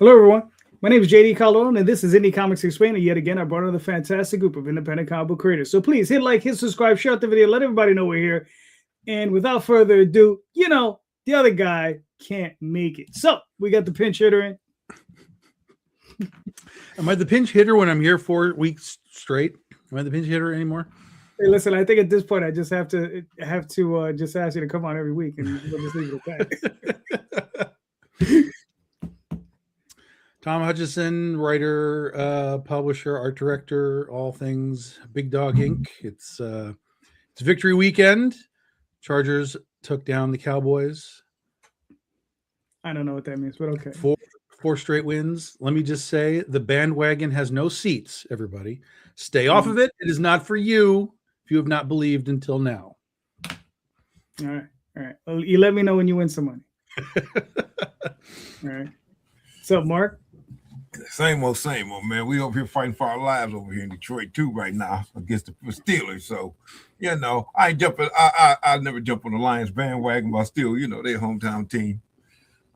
Hello, everyone. My name is JD Calderon, and this is Indie Comics Explained. And yet again, I brought another fantastic group of independent comic book creators. So please hit like, hit subscribe, share out the video, let everybody know we're here. And without further ado, the other guy can't make it. So we got the pinch hitter in. Am I the pinch hitter when I'm here 4 weeks straight? Am I the pinch hitter anymore? Hey, listen, I think at this point I just have to just ask you to come on every week, and we'll just leave it at that. Tom Hutchison, writer, publisher, art director, all things Big Dog Inc. It's victory weekend. Chargers took down the Cowboys. I don't know what that means, but okay. Four straight wins. Let me just say, the bandwagon has no seats, everybody. Stay off of it. It is not for you if you have not believed until now. All right. Well, you let me know when you win some money. All right. What's up, Mark? Same old, man. We over here fighting for our lives over here in Detroit too right now against the Steelers. So, I ain't jumping. I never jump on the Lions bandwagon, but still, their hometown team.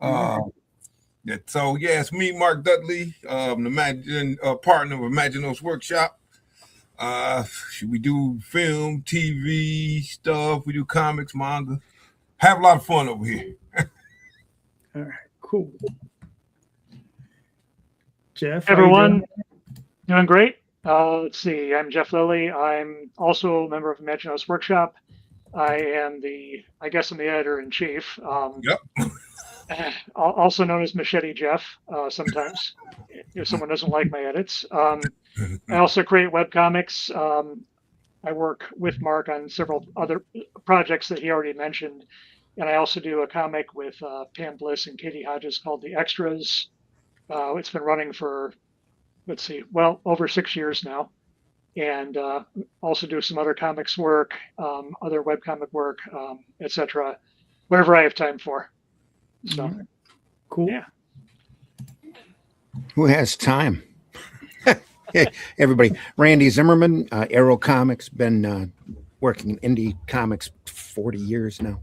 So it's me, Mark Dudley, the partner of Imaginos Workshop. We do film, TV stuff. We do comics, manga. Have a lot of fun over here. All right, cool. Jeff, everyone, doing great. Let's see. I'm Jeff Lilly. I'm also a member of Imaginos Workshop. I am the editor-in-chief. Yep. Also known as Machete Jeff, sometimes, if someone doesn't like my edits. I also create webcomics. I work with Mark on several other projects that he already mentioned. And I also do a comic with Pam Bliss and Katie Hodges called The Extras. It's been running for, over 6 years now. And also do some other comics work, other webcomic work, etc. Whatever I have time for. So, cool. Yeah. Who has time? Hey, everybody. Randy Zimmerman, Arrow Comics, been working in indie comics 40 years now.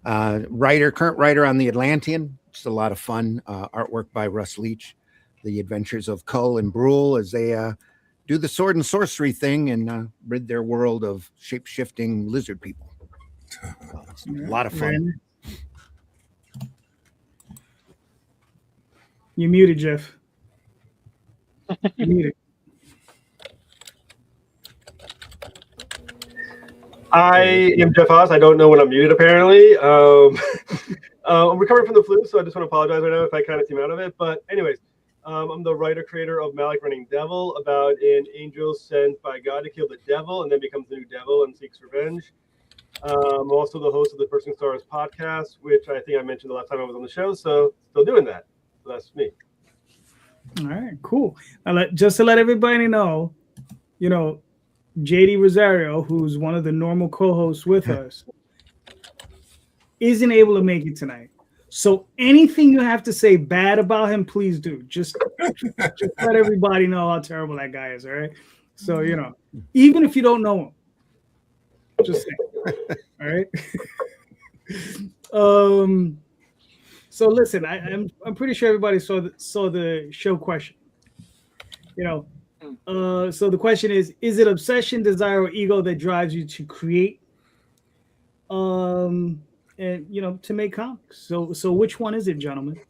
Current writer on The Atlantean. Just a lot of fun. Artwork by Russ Leach. The Adventures of Cull and Brule as they do the sword and sorcery thing and rid their world of shape-shifting lizard people. It's a lot of fun. You muted, Jeff. You muted. I am Jeff Haas. I don't know when I'm muted, apparently. I'm recovering from the flu, so I just want to apologize right now if I kind of seem out of it. But anyways, I'm the writer-creator of Malik Running Devil, about an angel sent by God to kill the devil and then becomes the new devil and seeks revenge. I'm also the host of the First Stars podcast, which I think I mentioned the last time I was on the show, so still doing that. So that's me. All right, cool. Just to let everybody know, Dee Rosario, who's one of the normal co-hosts with us, isn't able to make it tonight. So anything you have to say bad about him, please do. Just let everybody know how terrible that guy is, all right? So, even if you don't know him, just say, all right? So listen, I'm pretty sure everybody saw the show question. So the question is it obsession, desire, or ego that drives you to create? And to make comics. So which one is it, gentlemen?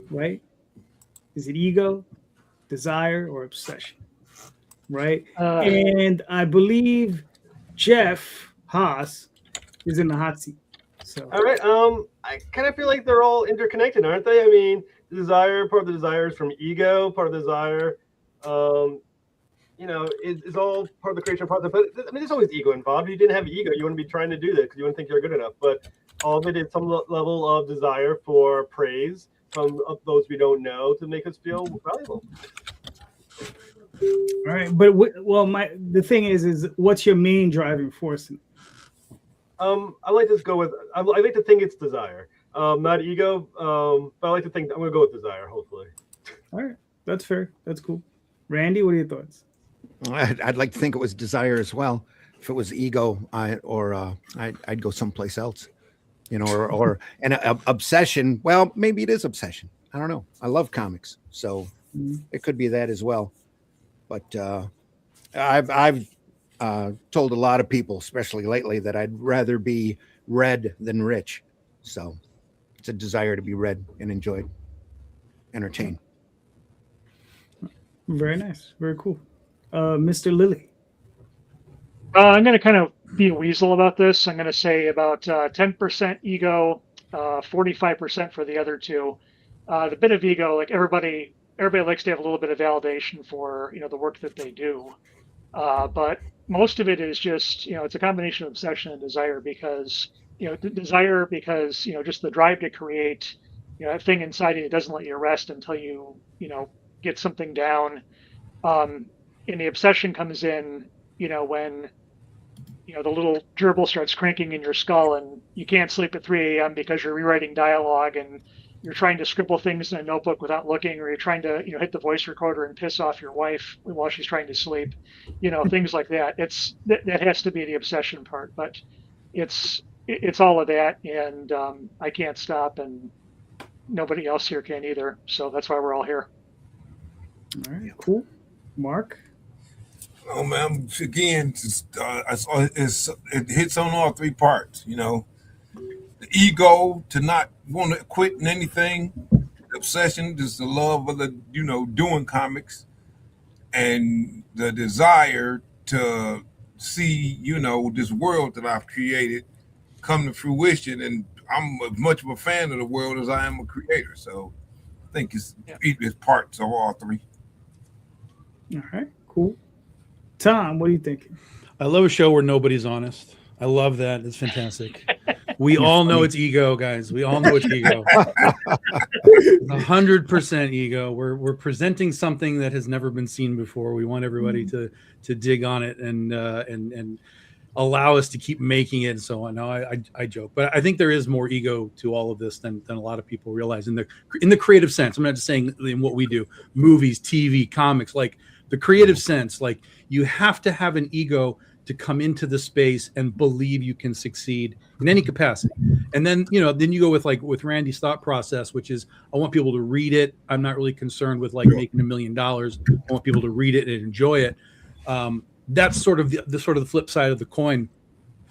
Right? Is it ego, desire, or obsession? Right? And I believe Jeff Haas is in the hot seat. So all right. I kind of feel like they're all interconnected, aren't they? I mean, the desire, part of the desire is from ego, part of the desire, is all part of the creation process. But there's always ego involved. If you didn't have ego, you wouldn't be trying to do this because you wouldn't think you're good enough. But all of it is some level of desire for praise from those we don't know to make us feel valuable. All right, but the thing is what's your main driving force? I like to go with. I like to think it's desire, not ego. But I like to think I'm going to go with desire. Hopefully. All right, that's fair. That's cool. Randy, what are your thoughts? I'd like to think it was desire as well. If it was ego, I'd go someplace else. Or an obsession. Well, maybe it is obsession. I don't know. I love comics, so it could be that as well. But I've told a lot of people, especially lately, that I'd rather be read than rich. So it's a desire to be read and enjoyed, entertained. Very nice. Very cool. Mr. Lilly. I'm going to kind of be a weasel about this. I'm going to say about 10% ego, 45% for the other two. The bit of ego, like everybody likes to have a little bit of validation for the work that they do, but most of it is just it's a combination of obsession and desire because just the drive to create that thing inside you doesn't let you rest until you get something down, and the obsession comes in when the little gerbil starts cranking in your skull and you can't sleep at 3 a.m. because you're rewriting dialogue and you're trying to scribble things in a notebook without looking, or you're trying to hit the voice recorder and piss off your wife while she's trying to sleep, things like that. That has to be the obsession part, but it's all of that, and I can't stop, and nobody else here can either. So that's why we're all here. All right, cool. Mark. Oh man, again, it hits on all 3 parts. The ego to not want to quit in anything, the obsession, just the love of the doing comics, and the desire to see this world that I've created come to fruition. And I'm as much of a fan of the world as I am a creator. So I think it's parts of all 3. All right, cool. Tom, what are you thinking? I love a show where nobody's honest. I love that. It's fantastic. We all know it's ego, guys. We all know it's ego. 100% ego. We're presenting something that has never been seen before. We want everybody to dig on it and allow us to keep making it and so on. No, I joke, but I think there is more ego to all of this than a lot of people realize in the creative sense. I'm not just saying in what we do, movies, TV, comics, like the creative sense. Like you have to have an ego to come into the space and believe you can succeed in any capacity. And then, then you go with Randy's thought process, which is I want people to read it. I'm not really concerned with making $1 million. I want people to read it and enjoy it. That's sort of the flip side of the coin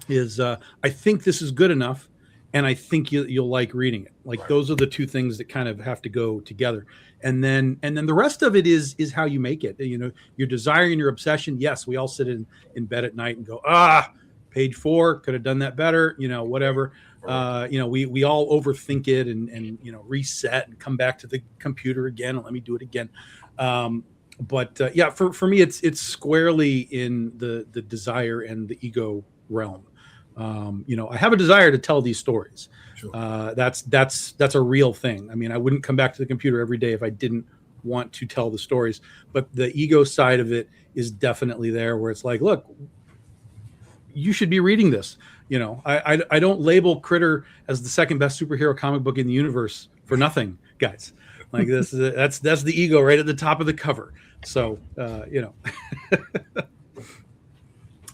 is I think this is good enough. And I think you'll like reading it. Like those are the 2 things that kind of have to go together. And then the rest of it is how you make it. Your desire and your obsession. Yes, we all sit in bed at night and go, page 4, could have done that better. Whatever. We all overthink it and reset and come back to the computer again and let me do it again. But for me, it's squarely in the desire and the ego realm. I have a desire to tell these stories. Sure. That's a real thing. I mean, I wouldn't come back to the computer every day if I didn't want to tell the stories, but the ego side of it is definitely there where it's like, look, you should be reading this. I don't label Critter as the second best superhero comic book in the universe for nothing, guys. Like that's the ego right at the top of the cover. So, All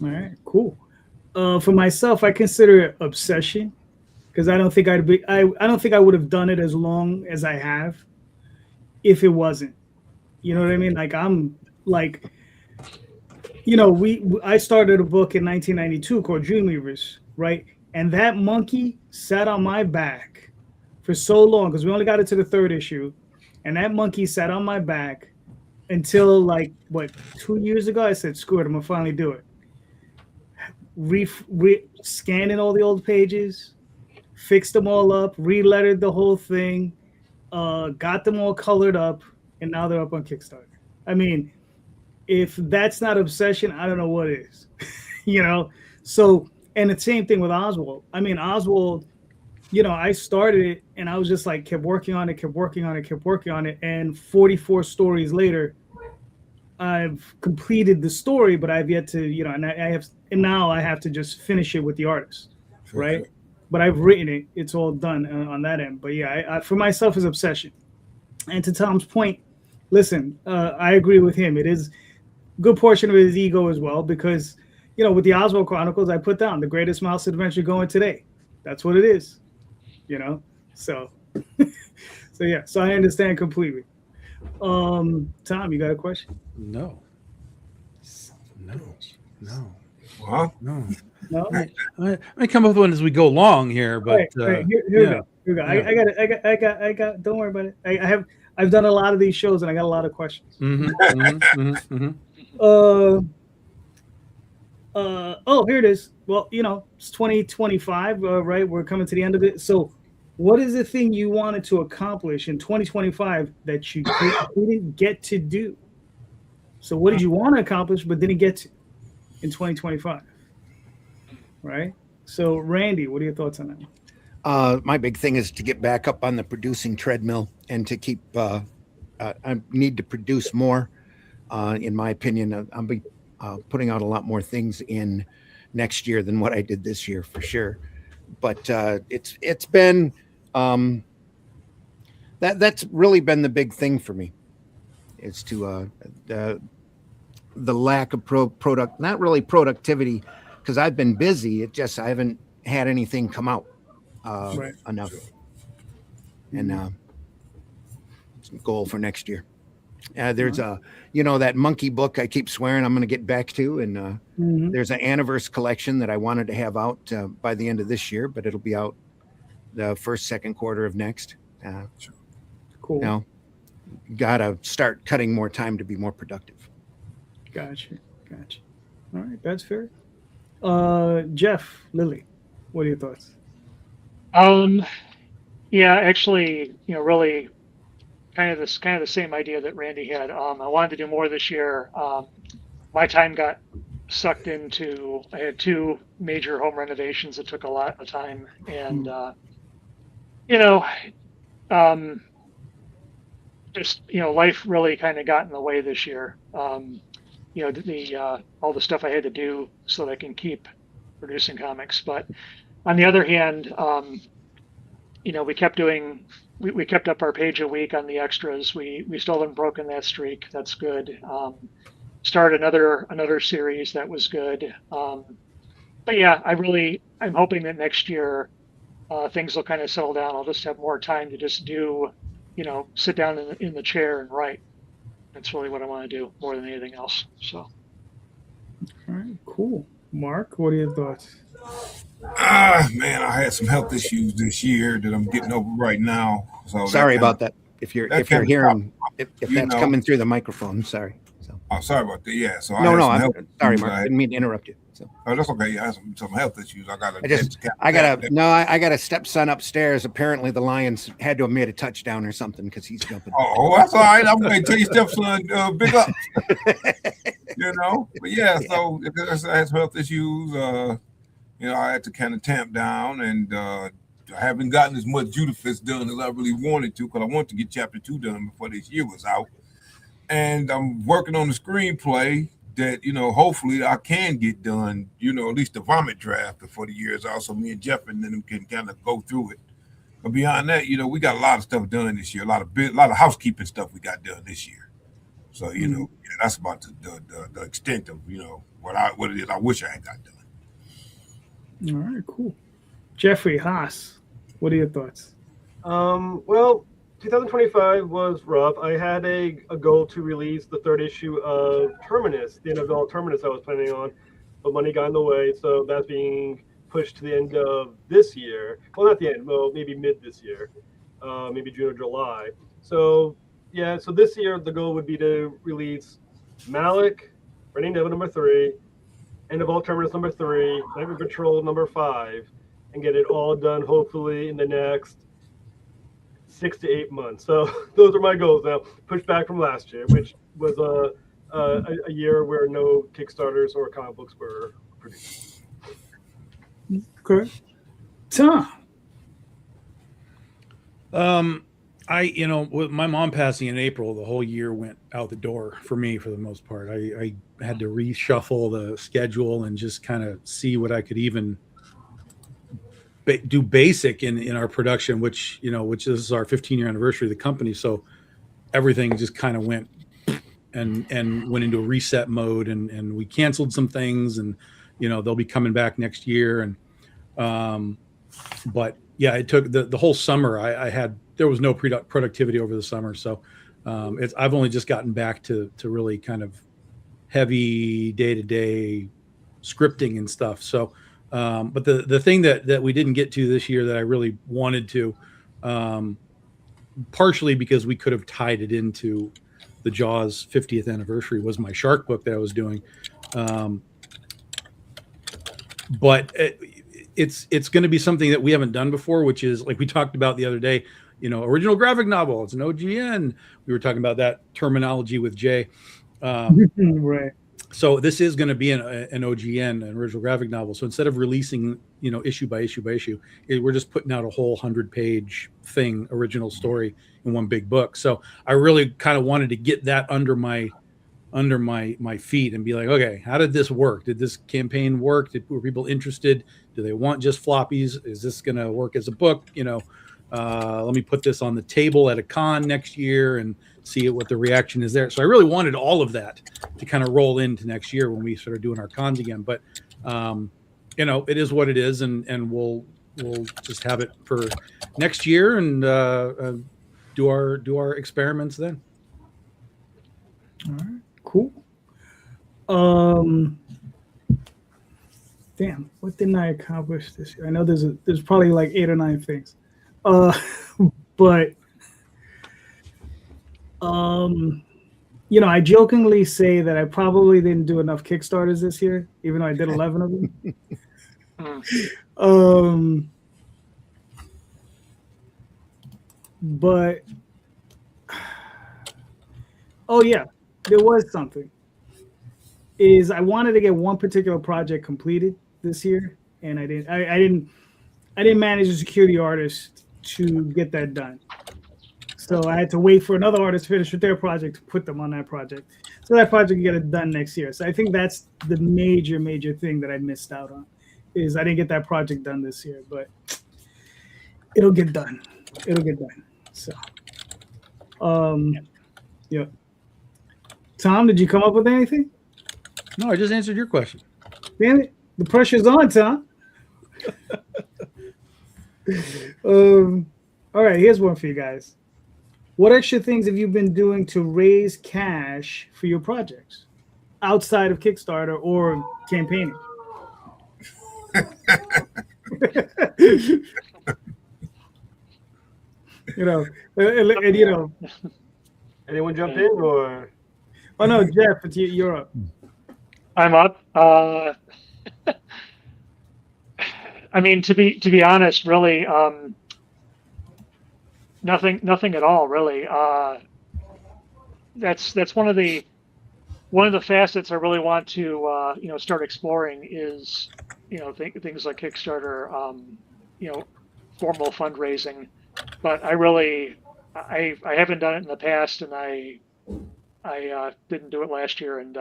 right, cool. For myself, I consider it obsession because I don't think I don't think I would have done it as long as I have if it wasn't. You know what I mean? Like I'm like, I started a book in 1992 called Dreamweavers, right? And that monkey sat on my back for so long because we only got it to the 3rd issue, and that monkey sat on my back until 2 years ago. I said, "Screw it, I'm gonna finally do it." Scanning all the old pages, fixed them all up, re-lettered the whole thing, got them all colored up, and now they're up on Kickstarter. I mean, if that's not obsession, I don't know what is. So, and the same thing with Oswald. I mean, Oswald, I started it and I was just kept working on it, and 44 stories later, I've completed the story, but I've yet to, and now I have to just finish it with the artist, right? Sure. But I've written it; it's all done on that end. But yeah, I for myself is obsession. And to Tom's point, listen, I agree with him. It is a good portion of his ego as well, because with the Oswald Chronicles, I put down the greatest mouse adventure going today. That's what it is, So, So I understand completely. Tom, you got a question? No. Well, No. I come up with one as we go along here, but Here yeah. we go. Yeah. I got. Don't worry about it. I've done a lot of these shows, and I got a lot of questions. Oh, here it is. Well, it's 2025, right? We're coming to the end of it. So, what is the thing you wanted to accomplish in 2025 that you didn't get to do? So, what did you want to accomplish but didn't get to in 2025? Right. So, Randy, what are your thoughts on that? My big thing is to get back up on the producing treadmill and to keep. I need to produce more. In my opinion, I'll be putting out a lot more things in next year than what I did this year for sure. But it's been that's really been the big thing for me. Is to the lack of not really productivity, because I've been busy. It just I haven't had anything come out enough. And goal for next year. There's that monkey book I keep swearing I'm going to get back to, and there's an Anniversary collection that I wanted to have out by the end of this year, but it'll be out the second quarter of next. Cool. Gotta start cutting more time to be more productive. Gotcha. All right, that's fair. Jeff, Lilly, what are your thoughts? Yeah, actually, really kind of the same idea that Randy had. I wanted to do more this year. My time got sucked into. I had 2 major home renovations that took a lot of time, and life really kind of got in the way this year. All the stuff I had to do so that I can keep producing comics. But on the other hand, we kept doing. We kept up our page a week on the extras. We still haven't broken that streak. That's good. Started another series that was good. But yeah, I'm hoping that next year things will kind of settle down. I'll just have more time to just do, sit down in the chair and write. That's really what I want to do more than anything else. So. All right, cool. Mark, what are your thoughts? Man, I had some health issues this year that I'm getting over right now. So sorry about that. If you're hearing, if that's coming through the microphone, sorry. So. Oh, sorry about that. Yeah. So I'm sorry, Mark. I didn't mean to interrupt you. So. Oh, that's okay. Yeah, I have some health issues. I got a stepson upstairs. Apparently, the Lions had to have made a touchdown or something because he's jumping. Oh, that's all right. I'm going to tell your stepson, big up. But yeah. So I had some health issues. I had to kind of tamp down, and I haven't gotten as much Judafist done as I really wanted to, because I wanted to get chapter 2 done before this year was out. And I'm working on the screenplay that, hopefully I can get done, at least the vomit draft before the year is out, so me and Jeff and them can kind of go through it. But beyond that, we got a lot of stuff done this year, a lot of housekeeping stuff we got done this year. So, that's about the extent of, what it is I wish I had got done. All right, cool. Jeffrey, Haas, what are your thoughts? Well, 2025 was rough. I had a goal to release the 3rd issue of Terminus, the NFL Terminus I was planning on, but money got in the way, so that's being pushed to the end of this year. Well, not the end, well, maybe mid this year, maybe June or July. So, yeah, so this year the goal would be to release Malik, Running Devil number 3, End of All Terminus number 3, Nightmare Patrol number 5, and get it all done hopefully in the next 6 to 8 months. So those are my goals now. Pushed back from last year, which was a year where no Kickstarters or comic books were produced. Okay. Tom. With my mom passing in April, the whole year went out the door for me for the most part. I had to reshuffle the schedule and just kind of see what I could even do basic in our production, which is our 15-year anniversary of the company. So everything just kind of went and went into a reset mode, and we canceled some things, and they'll be coming back next year. And but yeah, it took the whole summer. there was no productivity over the summer. So I've only just gotten back to really kind of heavy day-to-day scripting and stuff. So, but the thing that we didn't get to this year that I really wanted to, partially because we could have tied it into the Jaws 50th anniversary, was my shark book that I was doing. But it's going to be something that we haven't done before, which is like we talked about the other day, original graphic novel. It's an OGN. We were talking about that terminology with Jay. Right. So this is going to be an OGN, an original graphic novel. So instead of releasing, issue by issue by issue, we're just putting out a whole 100-page thing, original story in one big book. So I really kind of wanted to get that under my feet and be like, okay, how did this work? Did this campaign work? Were people interested? Do they want just floppies? Is this going to work as a book? Let me put this on the table at a con next year and see what the reaction is there. So I really wanted all of that to kind of roll into next year when we start doing our cons again. But, it is what it is. And we'll just have it for next year and do our experiments then. All right, cool. Damn, what didn't I accomplish this year? I know there's probably like 8 or 9 things. But I jokingly say that I probably didn't do enough Kickstarters this year, even though I did 11 of them. But oh yeah, there was something. Is I wanted to get one particular project completed this year, and I didn't manage to secure the artist to get that done. So I had to wait for another artist to finish with their project to put them on that project. So that project can get it done next year. So I think that's the major thing that I missed out on, is I didn't get that project done this year, but it'll get done. So, yeah. Tom, did you come up with anything? No, I just answered your question. Damn it. The pressure's on, Tom. All right, here's one for you guys. What extra things have you been doing to raise cash for your projects outside of Kickstarter or campaigning? Anyone jump in or? Oh no, Jeff, you're up. I'm up. I mean, to be honest, really, nothing at all, really. That's one of the facets I really want to start exploring is things like Kickstarter, formal fundraising. But I haven't done it in the past, and I didn't do it last year, and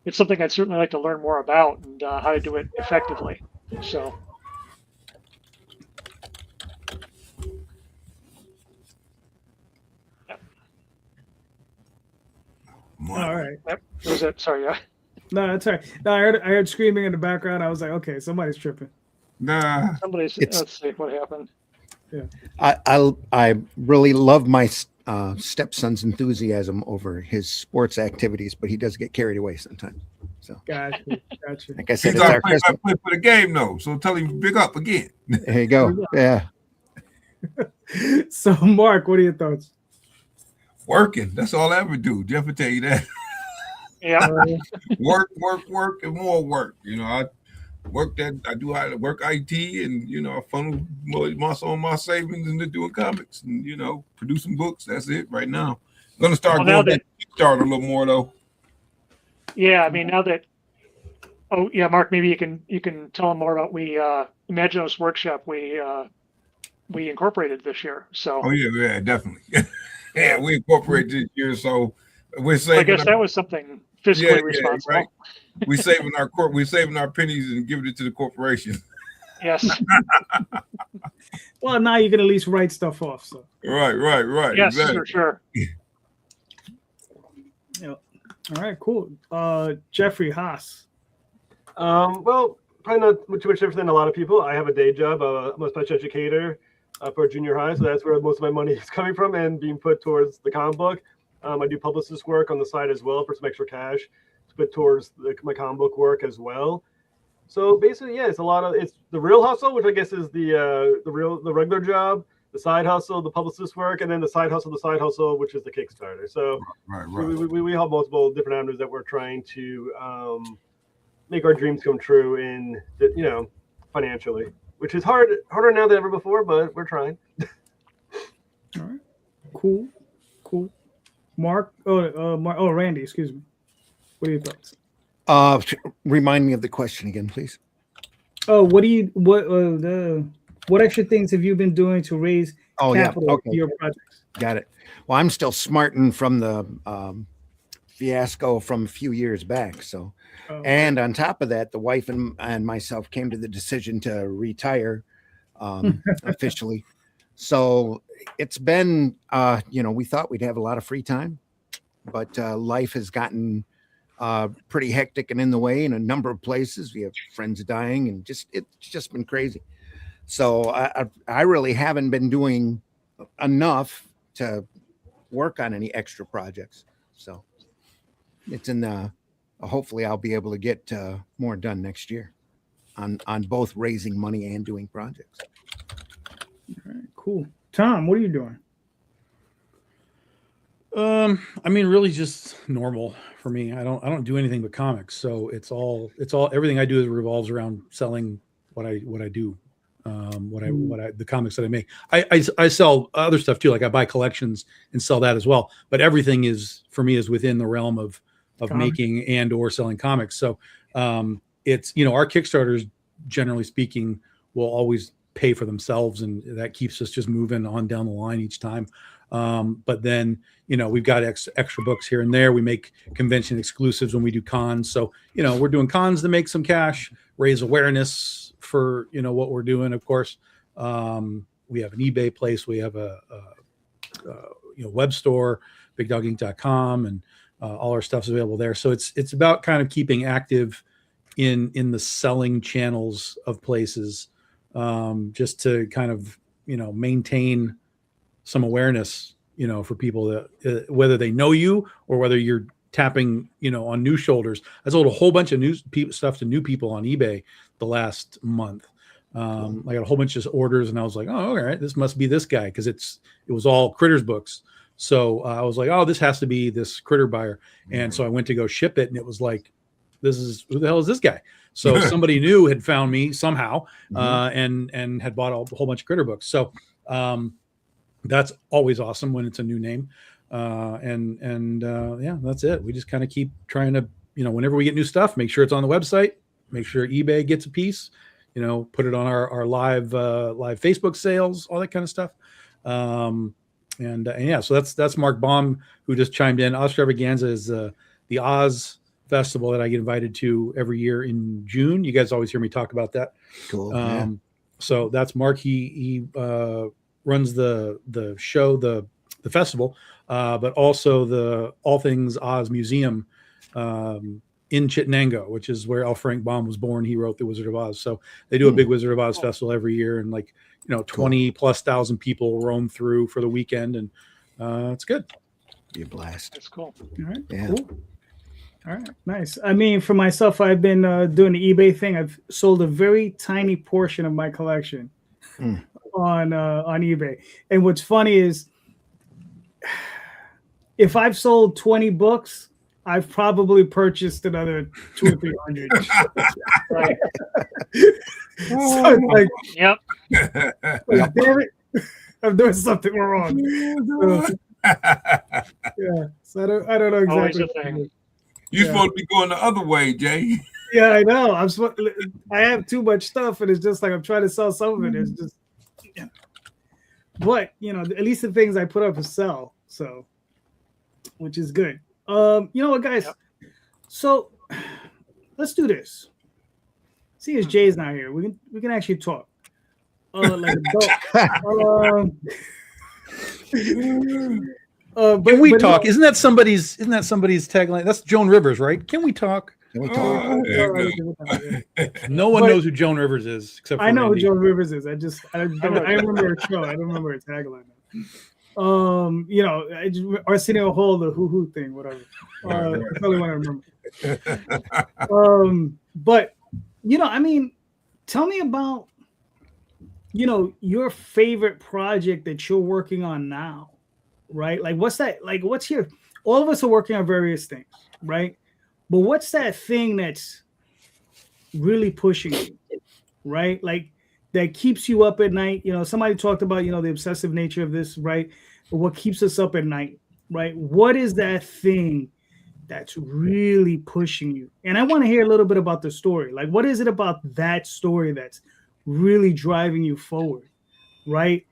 it's something I'd certainly like to learn more about and how to do it effectively. So. All right. Yep. Was it? Sorry. Yeah. No, that's all right. No, I heard screaming in the background. I was like, okay, somebody's tripping. Nah. Let's see what happened. Yeah. I really love my stepson's enthusiasm over his sports activities, but he does get carried away sometimes. So Gotcha. like I said, He's it's our play Christmas. for the game though, so tell him big up again. There you go. Yeah. So, Mark, what are your thoughts? Working. That's all I ever do. Jeff will tell you that. Yeah. Work, and more work. I I do work IT, and I funnel my savings into doing comics and producing books. That's it right now. I'm gonna start going back to Kickstarter a little more though. Yeah, I mean now that. Oh yeah, Mark, maybe you can tell them more about Imaginos Workshop we incorporated this year. So. Oh yeah, definitely. Yeah, we incorporated this year, so we're saving. I guess that was something fiscally responsible. Right. We're saving our pennies and giving it to the corporation. Yes. Well, now you can at least write stuff off. So. Right. Yes, exactly. for sure. Yeah. All right, cool. Jeffrey Haas. Well, probably not too much different than a lot of people. I have a day job. I'm a special educator for junior high. So that's where most of my money is coming from and being put towards the comic book. I do publicist work on the side as well for some extra cash to put towards my comic book work as well. So basically, yeah, it's the real hustle, which I guess is the regular job, the side hustle, the publicist work, and then the side hustle, which is the Kickstarter. So Right. we have multiple different avenues that we're trying to make our dreams come true in, financially, which is harder now than ever before, but we're trying. All right. Cool. Mark. Randy. Excuse me. What are your thoughts? Remind me of the question again, please. Oh, what extra things have you been doing to raise capital for your projects? Got it. Well, I'm still smarting from the fiasco from a few years back. So, and on top of that, the wife and myself came to the decision to retire officially. So it's been, we thought we'd have a lot of free time, but life has gotten pretty hectic and in the way in a number of places. We have friends dying, and it's just been crazy. So I really haven't been doing enough to work on any extra projects. So it's hopefully I'll be able to get more done next year on both raising money and doing projects. All right, cool. Tom, what are you doing? Really just normal for me. I don't do anything but comics. So it's all everything I do revolves around selling what I do. The comics that I make. I sell other stuff too. Like I buy collections and sell that as well. But everything is within the realm of making and or selling comics. So it's, our Kickstarters, generally speaking, will always pay for themselves, and that keeps us just moving on down the line each time. But then, we've got extra books here and there. We make convention exclusives when we do cons. So, we're doing cons to make some cash, raise awareness for, what we're doing. Of course, we have an eBay place. We have a web store, bigdoginc.com, and all our stuff's available there. So it's about kind of keeping active in the selling channels of places, just to kind of, maintain some awareness, for people that whether they know you or whether you're tapping, on new shoulders. I sold a whole bunch of new stuff to new people on eBay the last month. I got a whole bunch of orders, and I was like, oh, all right, this must be this guy, because it was all Critters books. So I was like, oh, this has to be this Critter buyer. And so I went to go ship it, and it was like, who the hell is this guy? So somebody new had found me somehow, and had bought a whole bunch of Critter books. So that's always awesome when it's a new name. Yeah, that's it. We just kind of keep trying to, whenever we get new stuff, make sure it's on the website, make sure eBay gets a piece, put it on our live Facebook sales, all that kind of stuff. Yeah, so that's Mark Baum, who just chimed in. Ostravaganza is the Oz festival that I get invited to every year in June. You guys always hear me talk about that. Cool. So that's Mark. He runs the show, the festival, but also the All Things Oz Museum in Chittenango, which is where L. Frank Baum was born. He wrote The Wizard of Oz. So they do a big Wizard of Oz festival every year, and 20,000+ people roam through for the weekend, and it's good. Be a blast. That's cool. All right. Yeah. Cool. All right. Nice. I mean, for myself, I've been doing the eBay thing. I've sold a very tiny portion of my collection on eBay. And what's funny is, if I've sold 20 books, I've probably purchased another 200 or 300. Right? So it's like, Yep. damn it, I'm doing something wrong. So, yeah. So I don't know exactly. Always a thing. You're supposed to be going the other way, Jay. Yeah, I know. I have too much stuff, and it's just like I'm trying to sell some of it. It's just, but at least the things I put up is sell. So, which is good. You know what, guys? Yep. So let's do this. See, as Jay's not here, we can actually talk. Like adult. Can we talk? Isn't that somebody's tagline? That's Joan Rivers, right? Can we talk? We talked about there Oh, you yeah. go. No one But- knours who Joan Rivers is except for I know who Randy. Joan Rivers is. I know. remember her show. I don't remember her tagline. You know, Arsenio Hall, the hoo thing, whatever. That's the only one I remember. But you know, I mean, tell me about, you know, your favorite project that you're working on now, right? Like, what's that? Like, what's your? All of us are working on various things, right? But what's that thing that's really pushing you, right? Like that keeps you up at night. You know, somebody talked about, you know, the obsessive nature of this, right? But what keeps us up at night, right? What is that thing that's really pushing you? And I want to hear a little bit about the story. Like, what is it about that story that's really driving you forward, right?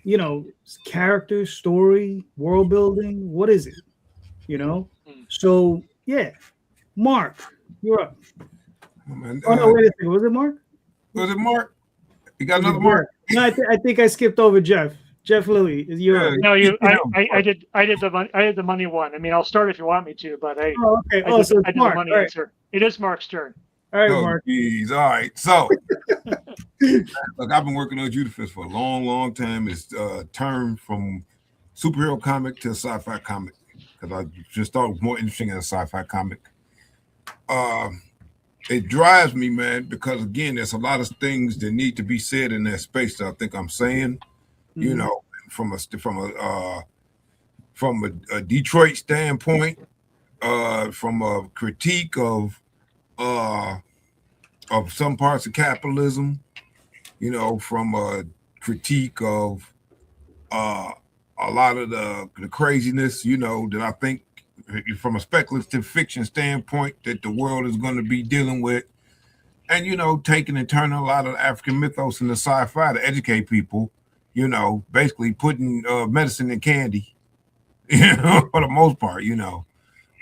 You know, character, story, world building. What is it? You know? So yeah, Mark, you're up. Man, Oh no, wait a second. Was it Mark? was it Mark? You got another Mark? No, I think I skipped over Jeff. Jeff Lilly, is you? Yeah. No, You know. I did the money one. I mean, I'll start if you want me to, but Oh, okay. Oh, so I it's did the Mark. money All right, answer. It is Mark's turn. all right, Oh, Mark. geez. All right. So, look, I've been working on Judafist for a long, long time. It's turned from superhero comic to sci-fi comic because I just thought it was more interesting as a sci-fi comic. It drives me, man, because again, there's a lot of things that need to be said in that space that I think I'm saying. You know, from a Detroit standpoint, from a critique of some parts of capitalism, you know, from a critique of a lot of the craziness, you know, that I think from a speculative fiction standpoint that the world is going to be dealing with. And, you know, taking and turning a lot of African mythos into sci-fi to educate people, you know, basically putting medicine in candy, you know, for the most part, you know.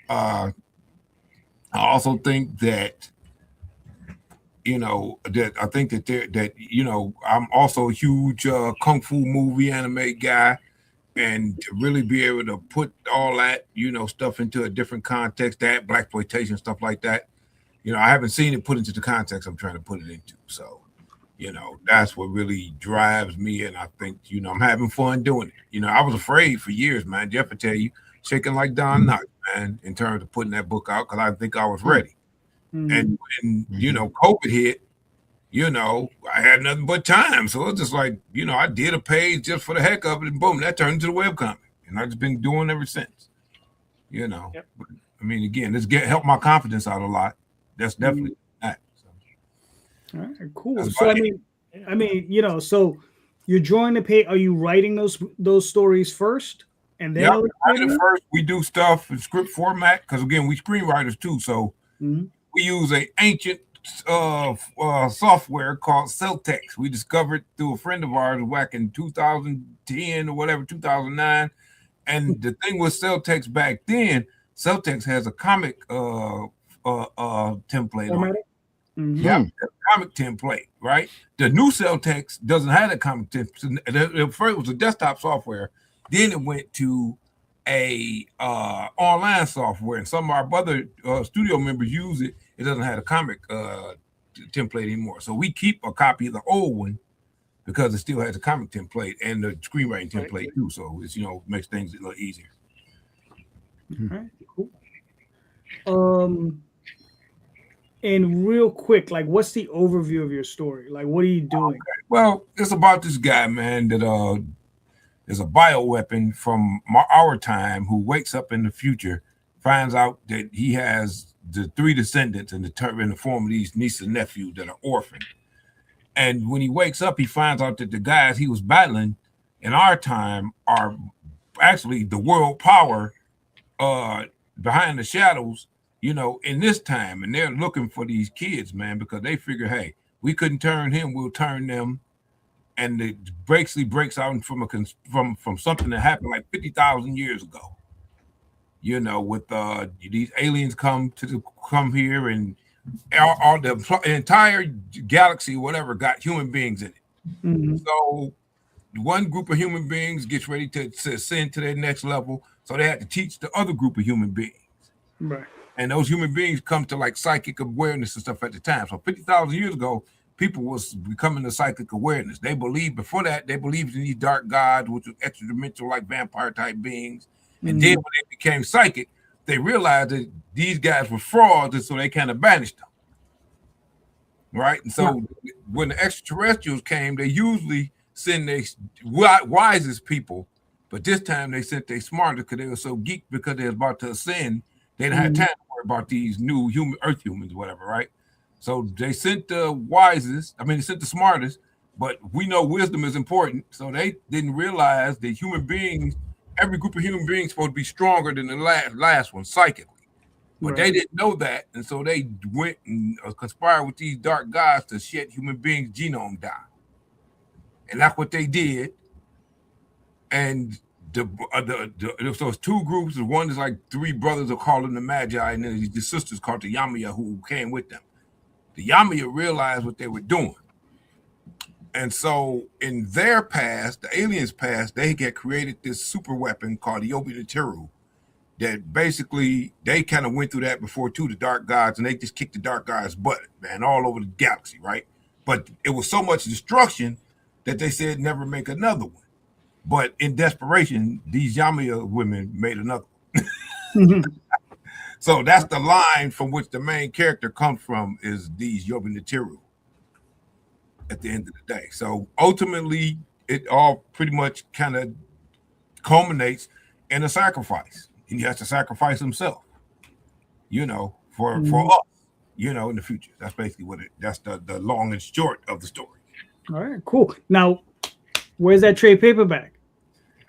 I also think that, you know, that I think that you know, I'm also a huge kung fu movie anime guy, and to really be able to put all that, you know, stuff into a different context, that blaxploitation stuff like that, you know, I haven't seen it put into the context I'm trying to put it into. So, you know, that's what really drives me, and I think, you know, I'm having fun doing it. You know, I was afraid for years, man. Jeff would tell you, shaking like Don Knotts, man, in terms of putting that book out because I think I was ready. And when, you know, COVID hit, you know, I had nothing but time. So it's just like, you know, I did a page just for the heck of it, and boom, that turned into the webcomic. And I've just been doing it ever since. You know. Yep. But, I mean, again, help my confidence out a lot. That's definitely that. So. All right, cool. That's So funny. I mean, you know, so you're drawing the page. Are you writing those stories first, and then Yeah, illustrating them? first we do stuff in script format because again, we screenwriters too. So we use a ancient software called Celtex. We discovered through a friend of ours back in 2010 or whatever, 2009. And the thing with Celtex back then, Celtex has a comic template on it. Yeah, comic template, right? The new Celtex doesn't have a comic template. First it was a desktop software, then it went to a online software, and some of our other studio members use it. It doesn't have a comic template anymore, so we keep a copy of the old one because it still has a comic template and the screenwriting template too. So it's, you know, makes things a little easier. All right, cool. And real quick, like, what's the overview of your story? Like, what are you doing? Okay. Well, it's about this guy, man, that is a bioweapon from our time who wakes up in the future, finds out that he has the 3 descendants in the form of these nieces and nephews that are orphaned. And when he wakes up, he finds out that the guys he was battling in our time are actually the world power behind the shadows, you know, in this time. And they're looking for these kids, man, because they figure, hey, we couldn't turn him, we'll turn them. And it basically breaks out from something that happened like 50,000 years ago. You know, with these aliens come here, and all the entire galaxy, whatever, got human beings in it. So one group of human beings gets ready to ascend to their next level, so they had to teach the other group of human beings. Right. And those human beings come to like psychic awareness and stuff at the time. So 50,000 years ago, people was becoming the psychic awareness. They believed before that, they believed in these dark gods, which were extra dimensional, like vampire type beings. And then when they became psychic, they realized that these guys were frauds, and so they kind of banished them. Right? And so when the extraterrestrials came, they usually send their wisest people, but this time they sent their smartest because they were so geeked because they was about to ascend. They didn't have time to worry about these new Earth humans, whatever, right? So they sent the wisest, they sent the smartest, but we know wisdom is important. So they didn't realize that human beings, every group of human beings is supposed to be stronger than the last one psychically. But they didn't know that. And so they went and conspired with these dark gods to shed human beings' genome down. And that's what they did. And so it's two groups. One is like three brothers are called them the Magi, and then the sisters called the Yamia who came with them. The Yamia realized what they were doing. And so in their past, the aliens' past, they had created this super weapon called the Yobi-Teru that basically they kind of went through that before too, the dark gods, and they just kicked the dark gods' butt, man, all over the galaxy, right? But it was so much destruction that they said never make another one. But in desperation, these Yamia women made another one. So that's the line from which the main character comes from, is these Yobi-Teru at the end of the day. So ultimately, it all pretty much kind of culminates in a sacrifice. He has to sacrifice himself, for us, in the future. That's basically that's the long and short of the story. All right, cool. Now, where's that trade paperback?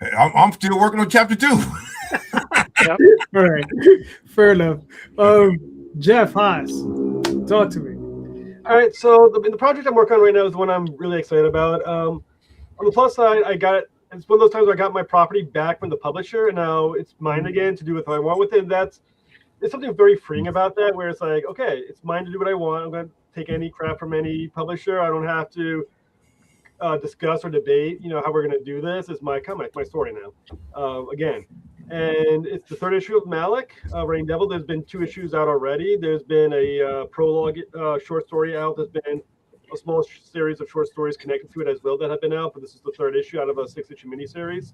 Hey, I'm still working on chapter 2. Yep. All right, fair enough. Jeff Haas, talk to me. All right, so the project I'm working on right now is the one I'm really excited about. On the plus side, it's one of those times where I got my property back from the publisher, and now it's mine again to do what I want with it. There's something very freeing about that, where it's like, okay, it's mine to do what I want. I'm going to take any crap from any publisher. I don't have to discuss or debate, how we're going to do this. It's my comic, my story now, again. And it's the third issue of Malik, Reigning Devil. There's been 2 issues out already. There's been a prologue short story out. There's been a small series of short stories connected to it as well that have been out, but this is the 3rd issue out of a 6-issue miniseries.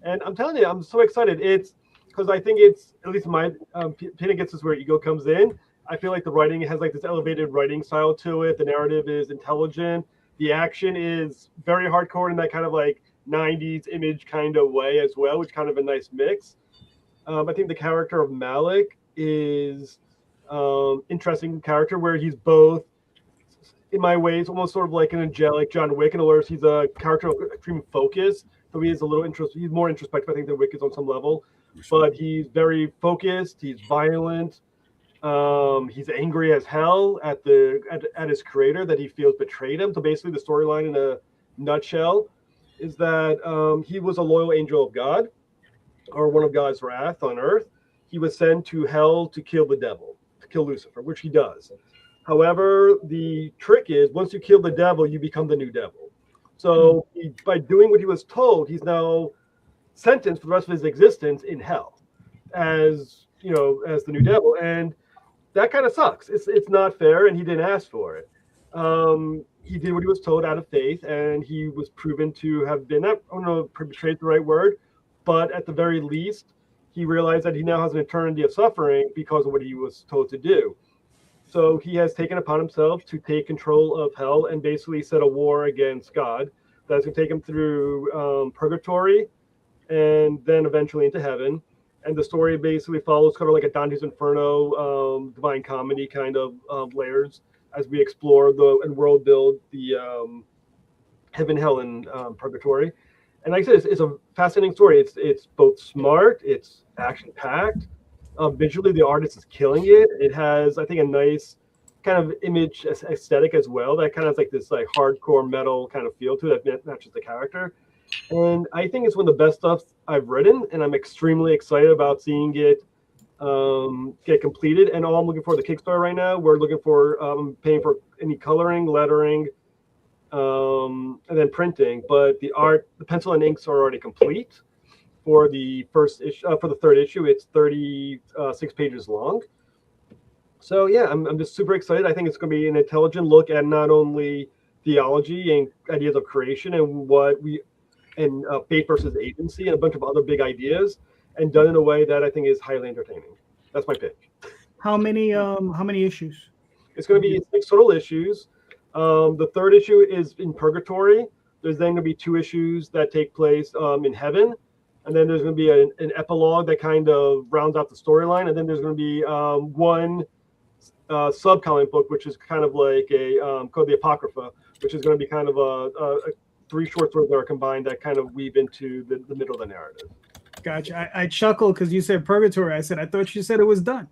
And I'm telling you, I'm so excited. It's because I think it's, at least my opinion, gets is where ego comes in. I feel like the writing has like this elevated writing style to it. The narrative is intelligent. The action is very hardcore in that kind of like 90s image kind of way as well, which kind of a nice mix. I think the character of Malik is interesting character where he's both, in my ways, almost sort of like an angelic John Wick, in other words, he's a character of extreme focus. So he is a little he's more introspective, I think, than Wick is on some level. But he's very focused, he's violent, he's angry as hell at his creator that he feels betrayed him. So basically the storyline in a nutshell is that he was a loyal angel of God, or one of God's wrath on earth. He was sent to hell to kill the devil, to kill Lucifer, which he does. However, the trick is once you kill the devil, you become the new devil. So by doing what he was told, he's now sentenced for the rest of his existence in hell as the new devil. And that kind of sucks. It's not fair, and he didn't ask for it. He did what he was told out of faith, and he was proven to have been, I don't know if betrayed the right word, but at the very least, he realized that he now has an eternity of suffering because of what he was told to do. So he has taken upon himself to take control of hell and basically set a war against God that's going to take him through purgatory and then eventually into heaven. And the story basically follows kind of like a Dante's Inferno, Divine Comedy kind of layers as we explore and world build the heaven, hell, and purgatory. And like I said, it's a fascinating story. It's both smart, it's action-packed. Visually, the artist is killing it. It has, I think, a nice kind of image aesthetic as well. That kind of has like this like hardcore metal kind of feel to it that matches the character. And I think it's one of the best stuff I've written, and I'm extremely excited about seeing it get completed. And all I'm looking for the Kickstarter right now, we're looking for paying for any coloring, lettering, and then printing. But the art, the pencil and inks are already complete. For the first issue, for the 3rd issue, it's 36 pages long. So yeah, I'm just super excited. I think it's going to be an intelligent look at not only theology and ideas of creation and faith versus agency and a bunch of other big ideas, and done in a way that I think is highly entertaining. That's my pitch. How many issues? It's going to be 6 total issues. The third issue is in purgatory. There's then going to be 2 issues that take place in heaven. And then there's going to be an epilogue that kind of rounds out the storyline. And then there's going to be one sub-comic book, which is kind of like called the Apocrypha, which is going to be kind of a 3 short stories that are combined that kind of weave into the middle of the narrative. Gotcha. I chuckled because you said purgatory. I thought you said it was done.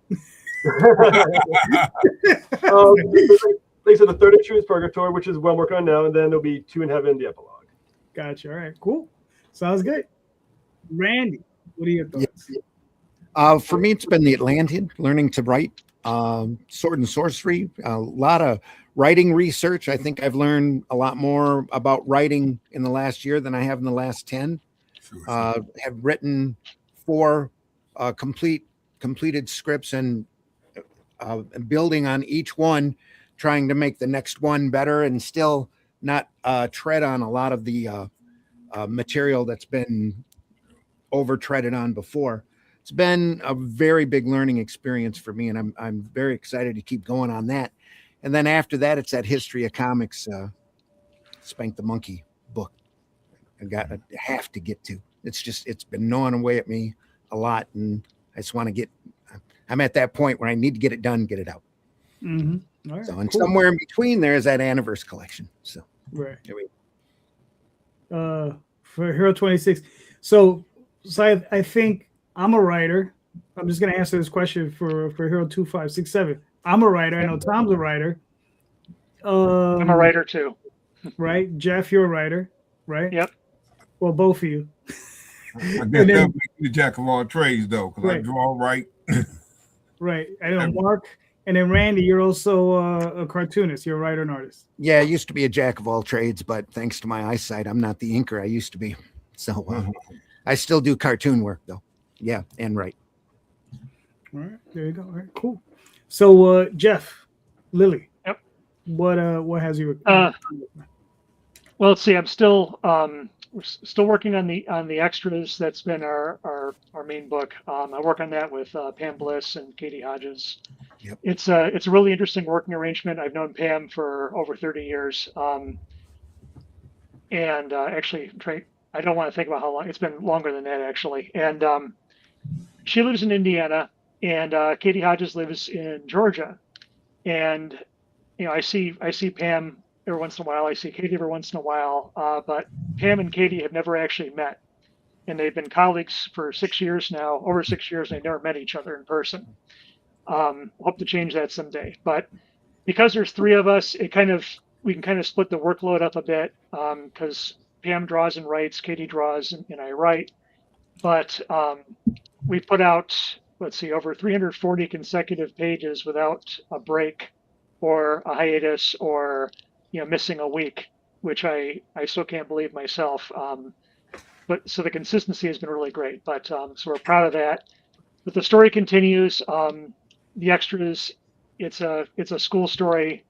Like I said, the third issue is Purgatory, which is what I'm working on now, and then there'll be 2 in Heaven, the epilogue. Gotcha. All right, cool. Sounds good. Randy, what are your thoughts? For me, it's been the Atlantean, learning to write, sword and sorcery, a lot of writing research. I think I've learned a lot more about writing in the last year than I have in the last 10. Have written 4 completed scripts and building on each one, trying to make the next one better and still not tread on a lot of the material that's been over treaded on before. It's been a very big learning experience for me, and I'm very excited to keep going on that. And then after that, it's that History of Comics Spank the Monkey book. I have to get to. It's been gnawing away at me a lot, and I just want to I'm at that point where I need to get it done, get it out. Mm-hmm. All right, So, and cool. somewhere in between there is that Anniverse collection. So, Right. here we For Hero 26. So I think I'm a writer. I'm just going to answer this question for Hero 2567. I'm a writer. I know Tom's a writer. I'm a writer too. Right? Jeff, you're a writer, right? Yep. Well, both of you. I guess that makes me the jack of all trades, though, because I Right. draw right. Right. I know Mark. And then Randy, you're also a cartoonist. You're a writer and artist. Yeah, I used to be a jack of all trades, but thanks to my eyesight, I'm not the inker I used to be. So I still do cartoon work, though. Yeah, and write. All right. There you go. All right. Cool. So Jeff, Lilly. Yep. What has you? Well, let's see. I'm still we're still working on the extras. That's been our main book. I work on that with Pam Bliss and Katie Hodges. Yep. It's a really interesting working arrangement. I've known Pam for over 30 years. And actually, I don't want to think about how long. It's been longer than that, actually. And she lives in Indiana, and Katie Hodges lives in Georgia. And I see Pam every once in a while. I see Katie every once in a while. But Pam and Katie have never actually met, and they've been colleagues for 6 years now, over 6 years. And they've never met each other in person. Hope to change that someday. But because there's 3 of us, we can kind of split the workload up a bit, because Pam draws and writes, Katie draws, and I write. But we put out, let's see, over 340 consecutive pages without a break or a hiatus or missing a week, which I still can't believe myself. But so the consistency has been really great. But so we're proud of that. But the story continues. The extras, it's a school story.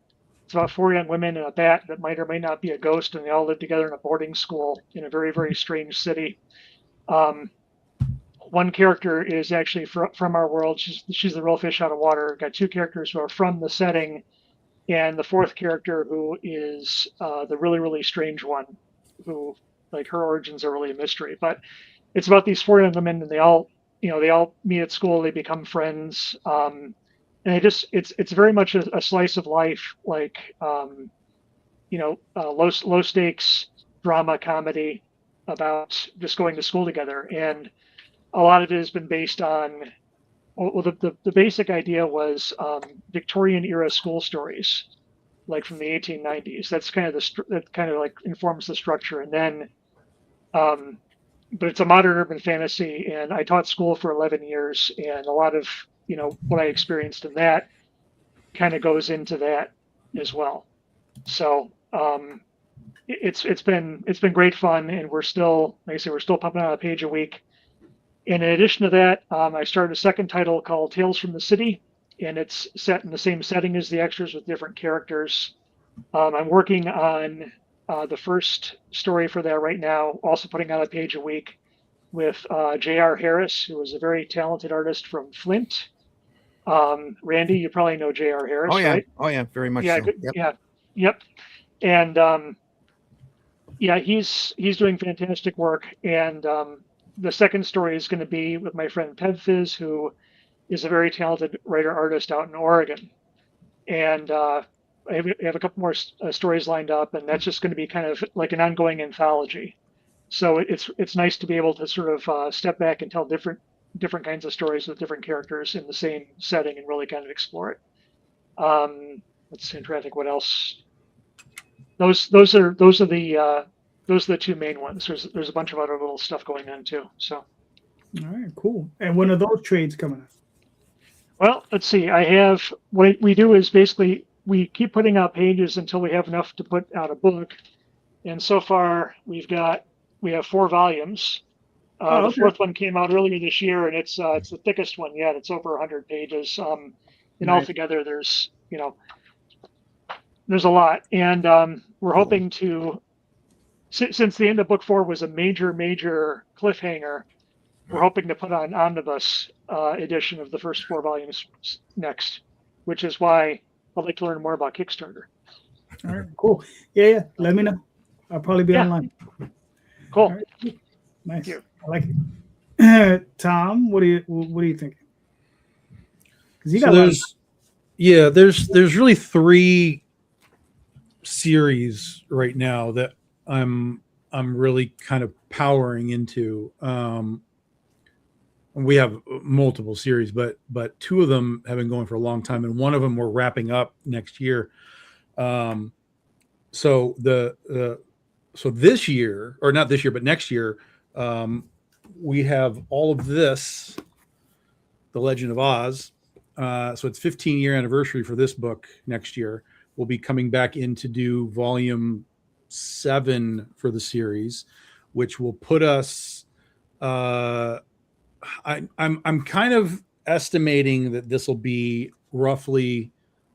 It's about 4 young women and a bat that might or may not be a ghost, and they all live together in a boarding school in a very, very strange city. One character is actually from our world. She's the real fish out of water. Got 2 characters who are from the setting, and the 4th character who is the really, really strange one, who, like, her origins are really a mystery. But it's about these 4 young women, and they all meet at school. They become friends. And it's very much a slice of life, like low stakes drama comedy about just going to school together. And a lot of it has been based on, well, the basic idea was Victorian era school stories, like from the 1890s. That's kind of that kind of like informs the structure. And then, but it's a modern urban fantasy, and I taught school for 11 years, and a lot of what I experienced in that kind of goes into that as well. So it's been great fun, and we're still, like I say, we're still pumping out a page a week. And in addition to that, I started a second title called Tales from the City, and it's set in the same setting as the extras with different characters. I'm working on the first story for that right now, also putting out a page a week with J.R. Harris, who is a very talented artist from Flint. Randy, you probably know J.R. Harris, Oh yeah, right? oh yeah, very much Yeah, so. good. Yep. Yeah, yep. And yeah, he's doing fantastic work. And the second story is going to be with my friend Pevfiz, who is a very talented writer artist out in Oregon. And I have a couple more stories lined up, and that's just going to be kind of like an ongoing anthology. So it's nice to be able to sort of step back and tell different kinds of stories with different characters in the same setting and really kind of explore it. Let's see, I'm trying to think what else. Those are the two main ones. There's a bunch of other little stuff going on too. So. All right, cool. And when are those trades coming up? Well, let's see. I have what we do is basically we keep putting out pages until we have enough to put out a book. And so far we have 4 volumes. The fourth one came out earlier this year, and it's the thickest one yet. It's over 100 pages. And Nice. altogether, there's a lot. And we're hoping to, since the end of book 4 was a major cliffhanger, we're hoping to put on omnibus edition of the first 4 volumes next, which is why I'd like to learn more about Kickstarter. All right, cool. Yeah. Let me know. I'll probably be online. Cool. All right. Nice. Thank you. I like it. Tom, what do you think? Because you got there's really 3 series right now that I'm really kind of powering into. We have multiple series, but 2 of them have been going for a long time, and one of them we're wrapping up next year. So this year, or not this year, but next year, we have all of this, The Legend of Oz. So it's 15-year anniversary for this book next year. We'll be coming back in to do volume 7 for the series, which will put us. I'm kind of estimating that this will be roughly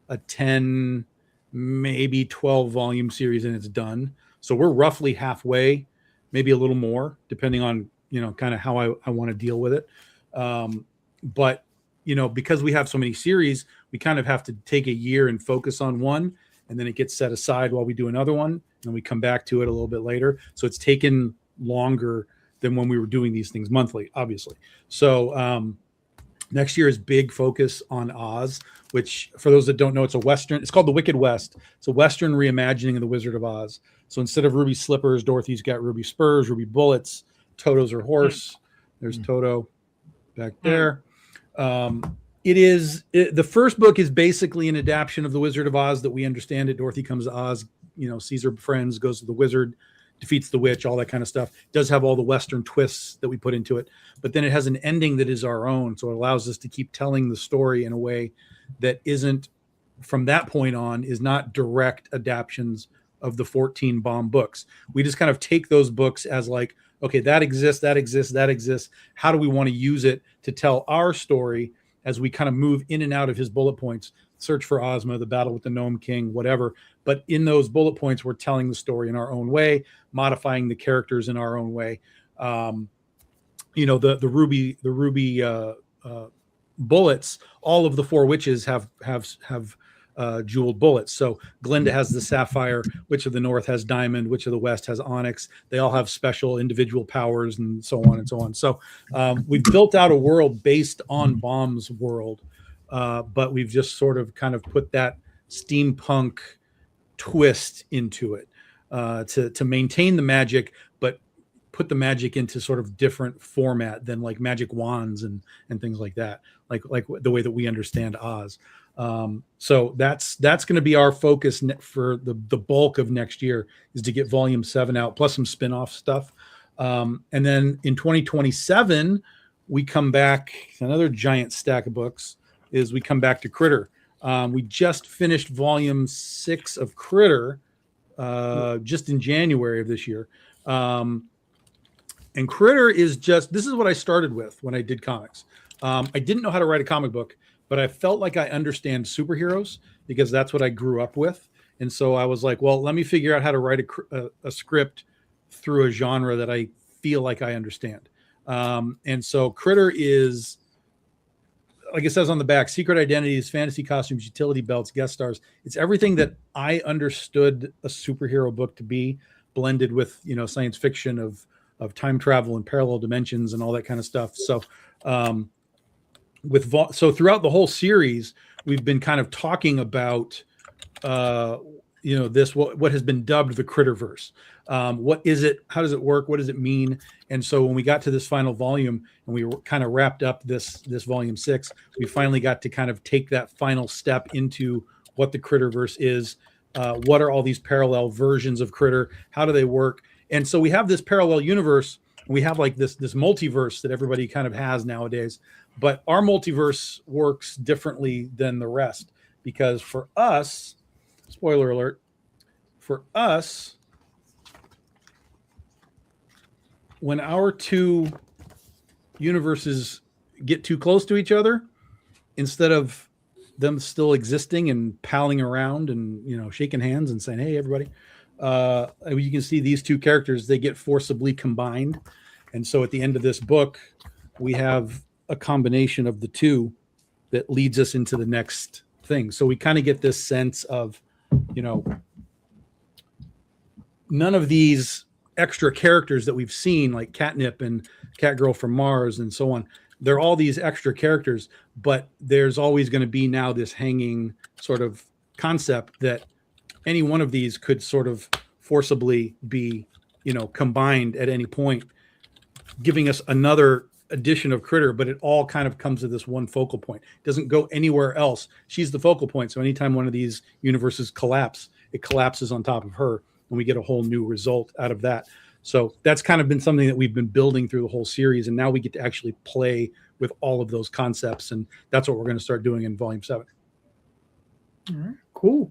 a 10, maybe 12 volume series, and it's done. So we're roughly halfway, maybe a little more, depending on kind of how I want to deal with it. But because we have so many series, we kind of have to take a year and focus on one, and then it gets set aside while we do another one, and we come back to it a little bit later. So it's taken longer than when we were doing these things monthly, obviously. So next year is big focus on Oz, which, for those that don't know, it's called The Wicked West. It's a Western reimagining of The Wizard of Oz. So instead of ruby slippers, Dorothy's got ruby spurs, ruby bullets, Toto's her horse. There's Toto back there. The first book is basically an adaptation of The Wizard of Oz that we understand it. Dorothy comes to Oz, sees her friends, goes to the wizard, defeats the witch, all that kind of stuff. It does have all the Western twists that we put into it, but then it has an ending that is our own. So it allows us to keep telling the story in a way that isn't, from that point on, is not direct adaptions of the 14 bomb books. We just kind of take those books as like, okay, that exists. How do we want to use it to tell our story as we kind of move in and out of his bullet points? Search for Ozma, the battle with the Gnome King, whatever. But in those bullet points, we're telling the story in our own way, modifying the characters in our own way. The ruby bullets. All of the 4 witches have jeweled bullets. So Glinda has the sapphire. Witch of the North has diamond. Witch of the West has onyx. They all have special individual powers, and so on and so on. So we've built out a world based on Baum's world. But we've just sort of kind of put that steampunk twist into it to maintain the magic, but put the magic into sort of different format than like magic wands and things like that, like the way that we understand Oz. So that's going to be our focus for the bulk of next year, is to get volume 7 out, plus some spin-off stuff. And then in 2027, we come back, another giant stack of books, is we come back to Critter. We just finished volume 6 of Critter just in January of this year. And Critter is this is what I started with when I did comics. I didn't know how to write a comic book, but I felt like I understand superheroes because that's what I grew up with. And so I was like, well, let me figure out how to write a script through a genre that I feel like I understand. And so Critter is, like it says on the back, secret identities, fantasy costumes, utility belts, guest stars. It's everything that I understood a superhero book to be, blended with, you know, science fiction of time travel and parallel dimensions and all that kind of stuff. So so throughout the whole series, we've been kind of talking about you know, this what has been dubbed the Critterverse. What is it? How does it work? What does it mean? And so when we got to this final volume and we kind of wrapped up this volume 6, we finally got to kind of take that final step into what the Critterverse is. What are all these parallel versions of Critter? How do they work? And so we have this parallel universe. We have like this multiverse that everybody kind of has nowadays, but our multiverse works differently than the rest because for us, spoiler alert, for us, when our two universes get too close to each other, instead of them still existing and palling around and, you know, shaking hands and saying, hey, everybody, you can see these two characters, they get forcibly combined. And so at the end of this book, we have a combination of the two that leads us into the next thing. So we kind of get this sense of, you know, none of these extra characters that we've seen, like Catnip and Catgirl from Mars and so on, they're all these extra characters, but there's always going to be now this hanging sort of concept that any one of these could sort of forcibly be, you know, combined at any point, giving us another edition of Critter, but it all kind of comes to this one focal point. It doesn't go anywhere else. She's the focal point. So anytime one of these universes collapse, it collapses on top of her, and we get a whole new result out of that. So that's kind of been something that we've been building through the whole series, and now we get to actually play with all of those concepts, and that's what we're going to start doing in volume 7. All right, cool.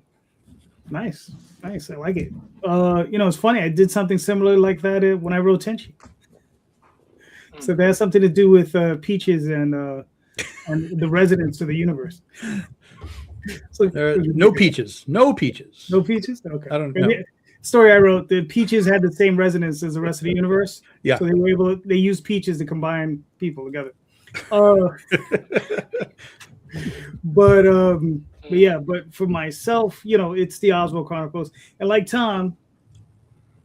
Nice. I like it. You know, it's funny. I did something similar like that when I wrote Tenchi. So that has something to do with peaches and the residents of the universe. So, no peaches. No peaches? Okay. I don't know. Story I wrote, the peaches had the same resonance as the rest of the universe. Yeah. So they used peaches to combine people together. But for myself, you know, it's the Oswald Chronicles. And like Tom,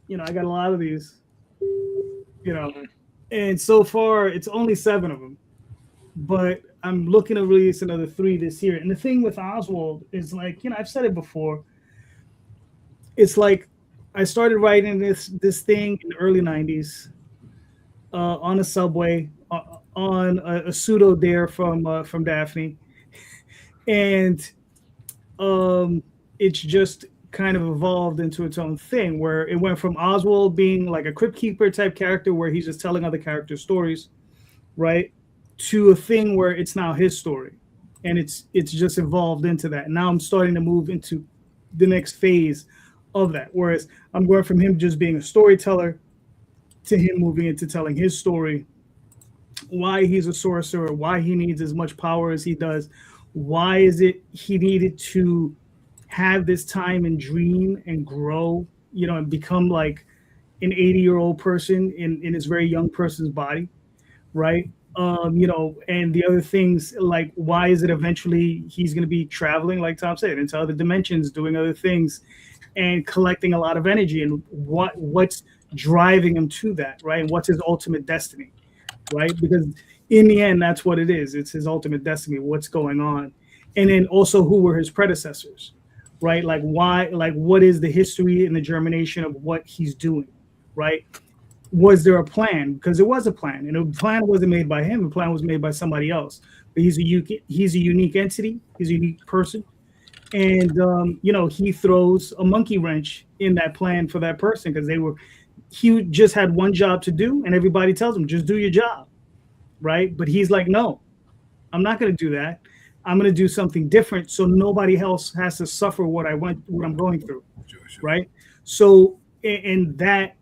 you know, I got a lot of these, you know, and so far it's only 7 of them, but I'm looking to release another 3 this year. And the thing with Oswald is, like, you know, I've said it before. It's like I started writing this thing in the early 90s on a subway on a pseudo dare from Daphne, and it's just kind of evolved into its own thing where it went from Oswald being like a crypt keeper type character where he's just telling other characters' stories, right, to a thing where it's now his story, and it's just evolved into that. And now I'm starting to move into the next phase of that, whereas I'm going from him just being a storyteller to him moving into telling his story, why he's a sorcerer, why he needs as much power as he does, why is it he needed to have this time and dream and grow, you know, and become like an 80-year-old person in his very young person's body, right? You know, and the other things, like, why is it eventually he's going to be traveling, like Tom said, into other dimensions, doing other things and collecting a lot of energy, and what's driving him to that, right? And what's his ultimate destiny, right? Because in the end, that's what it is. It's his ultimate destiny, what's going on. And then also, who were his predecessors, right? Like, why, like, what is the history and the germination of what he's doing, right? Was there a plan? Because there was a plan, and the plan wasn't made by him. The plan was made by somebody else. But he's a unique entity. He's a unique person. And, you know, he throws a monkey wrench in that plan for that person because he just had one job to do, and everybody tells him, just do your job, right? But he's like, no, I'm not going to do that. I'm going to do something different so nobody else has to suffer what I'm going through, Sure. right? So, and that,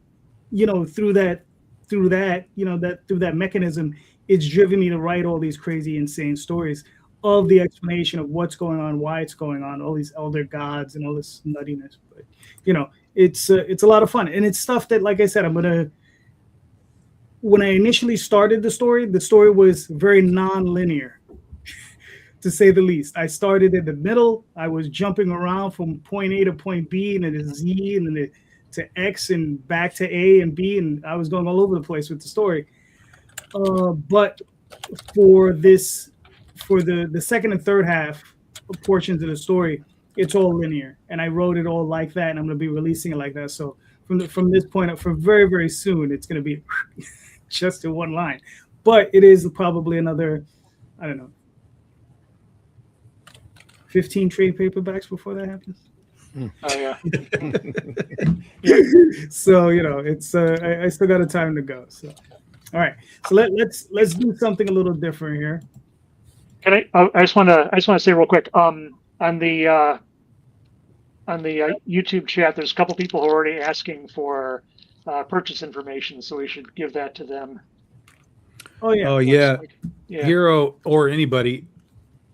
you know, through that, you know, that through that mechanism, it's driven me to write all these crazy, insane stories of the explanation of what's going on, why it's going on, all these elder gods and all this nuttiness. But it's a lot of fun, and it's stuff that, like I said, when I initially started the story was very non-linear, to say the least. I started in the middle. I was jumping around from point A to point B, and then to Z, and then to X, and back to A and B, and I was going all over the place with the story. But for the second and third half portions of the story, it's all linear, and I wrote it all like that, and I'm going to be releasing it like that. So from this point up, for very, very soon, it's going to be just in one line. But it is probably another, I don't know, 15 trade paperbacks before that happens. Oh yeah. So it's I still got a time to go. So all right, so let's do something a little different here. Can I just want to say real quick, on the YouTube chat, there's a couple people who are already asking for purchase information, so we should give that to them. Oh yeah. Yeah. Hero or anybody,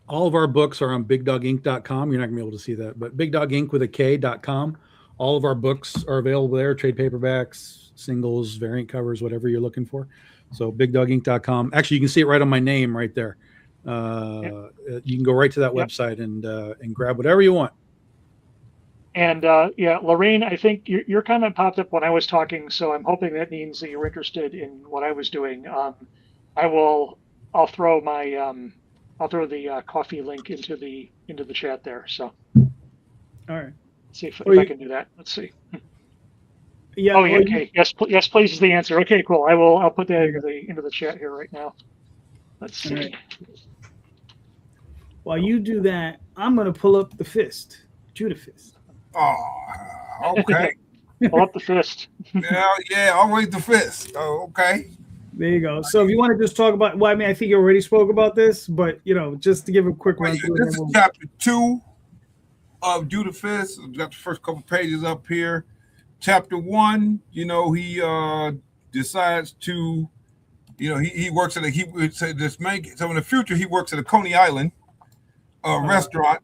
all of our books are on bigdoginc.com. You're not gonna be able to see that, but bigdoginc with a K.com. All of our books are available there, trade paperbacks, singles, variant covers, whatever you're looking for. So bigdoginc.com. Actually, you can see it right on my name right there. You can go right to that website and grab whatever you want. And Lorraine, I think your comment popped up when I was talking, so I'm hoping that means that you're interested in what I was doing. I'll throw the coffee link into the chat there. So, all right. Let's see if I can do that. Let's see. Yeah. Oh, yeah. Okay. Yes, please is the answer. Okay, cool. I'll put that into the chat here right now. Let's see. Right. While you do that, I'm gonna pull up the fist, Judah fist. Oh, okay. Pull up the fist. yeah, always the fist. Oh, okay. There you go. So if you want to just talk about, well, I mean, I think you already spoke about this, but just to give a quick run through. This is chapter 2 of Judah Fist. I've got the first couple pages up here. Chapter 1, he decides to, he works at so in the future he works at a Coney Island restaurant,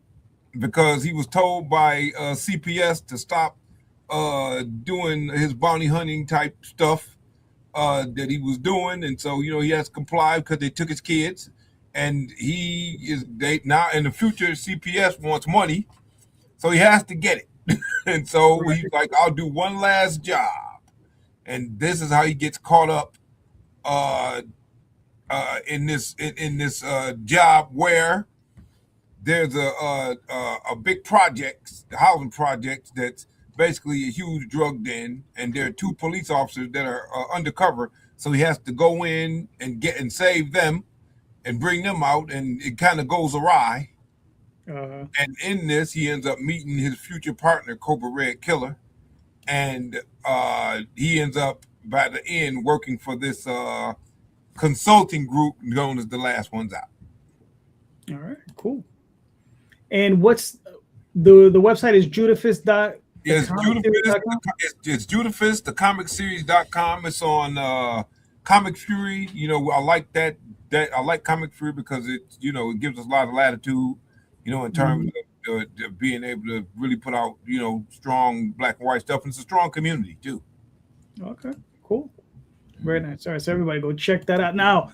because he was told by CPS to stop doing his bounty hunting type stuff that he was doing, and so he has to comply because they took his kids, and now in the future CPS wants money, so he has to get it, and so he's like, I'll do one last job, and this is how he gets caught up in this job where there's a big project, the housing project, that's basically a huge drug den, and there are 2 police officers that are undercover. So he has to go in and save them and bring them out, and it kind of goes awry. And in this, he ends up meeting his future partner, Cobra Red Killer, and he ends up by the end working for this consulting group known as The Last Ones Out. All right, cool. And what's the website is judahfist. Yes, it's Judahfist, the comic series.com. It's on Comic Fury. I like that I like Comic Fury because it gives us a lot of latitude, in terms of being able to really put out, strong black and white stuff. And it's a strong community too. Okay, cool. Very nice. All right, so everybody go check that out. Now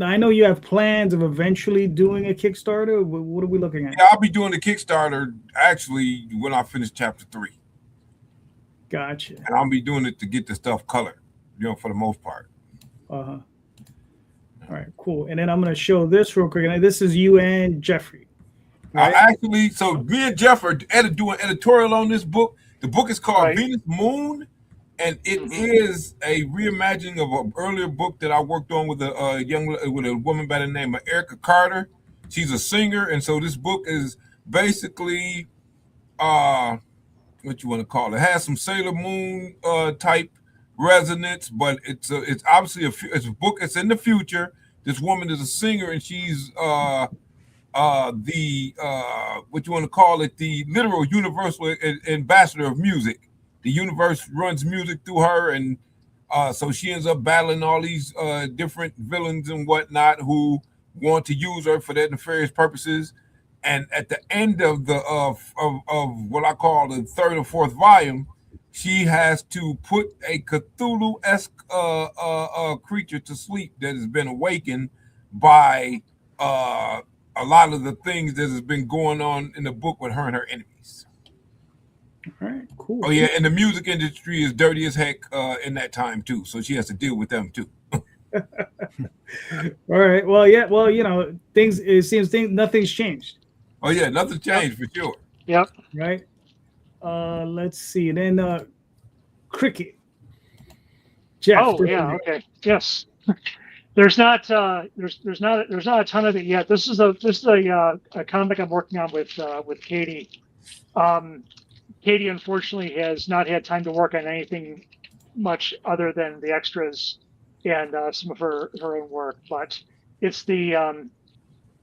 I know you have plans of eventually doing a Kickstarter. What are we looking at? Yeah, I'll be doing the Kickstarter actually when I finish chapter 3. Gotcha. And I'll be doing it to get the stuff colored, for the most part. All right, cool. And then I'm going to show this real quick. And this is you and Jeffrey. Right? So me and Jeff are doing editorial on this book. The book is called Venus Moon, and it is a reimagining of an earlier book that I worked on with a woman by the name of Erica Carter. She's a singer, and so this book is basically what you want to call it. It has some Sailor Moon type resonance, but it's obviously it's a book. It's in the future. This woman is a singer, and she's the what you want to call it, the literal universal ambassador of music. The universe runs music through her, and so she ends up battling all these different villains and whatnot who want to use her for their nefarious purposes. And at the end of the of what I call the third or fourth volume, she has to put a Cthulhu-esque creature to sleep that has been awakened by a lot of the things that has been going on in the book with her and her enemies. All right, cool. Oh yeah, and the music industry is dirty as heck in that time too, so she has to deal with them too. All right. Well, yeah. Well, things. It seems nothing's changed. Oh yeah, nothing's changed for sure. Yep. Right. Let's see. Then cricket. Jeff. Oh yeah. Okay. Yes. There's not a ton of it yet. This is a comic I'm working on with Katie. Katie unfortunately has not had time to work on anything much other than the extras and some of her own work. But it's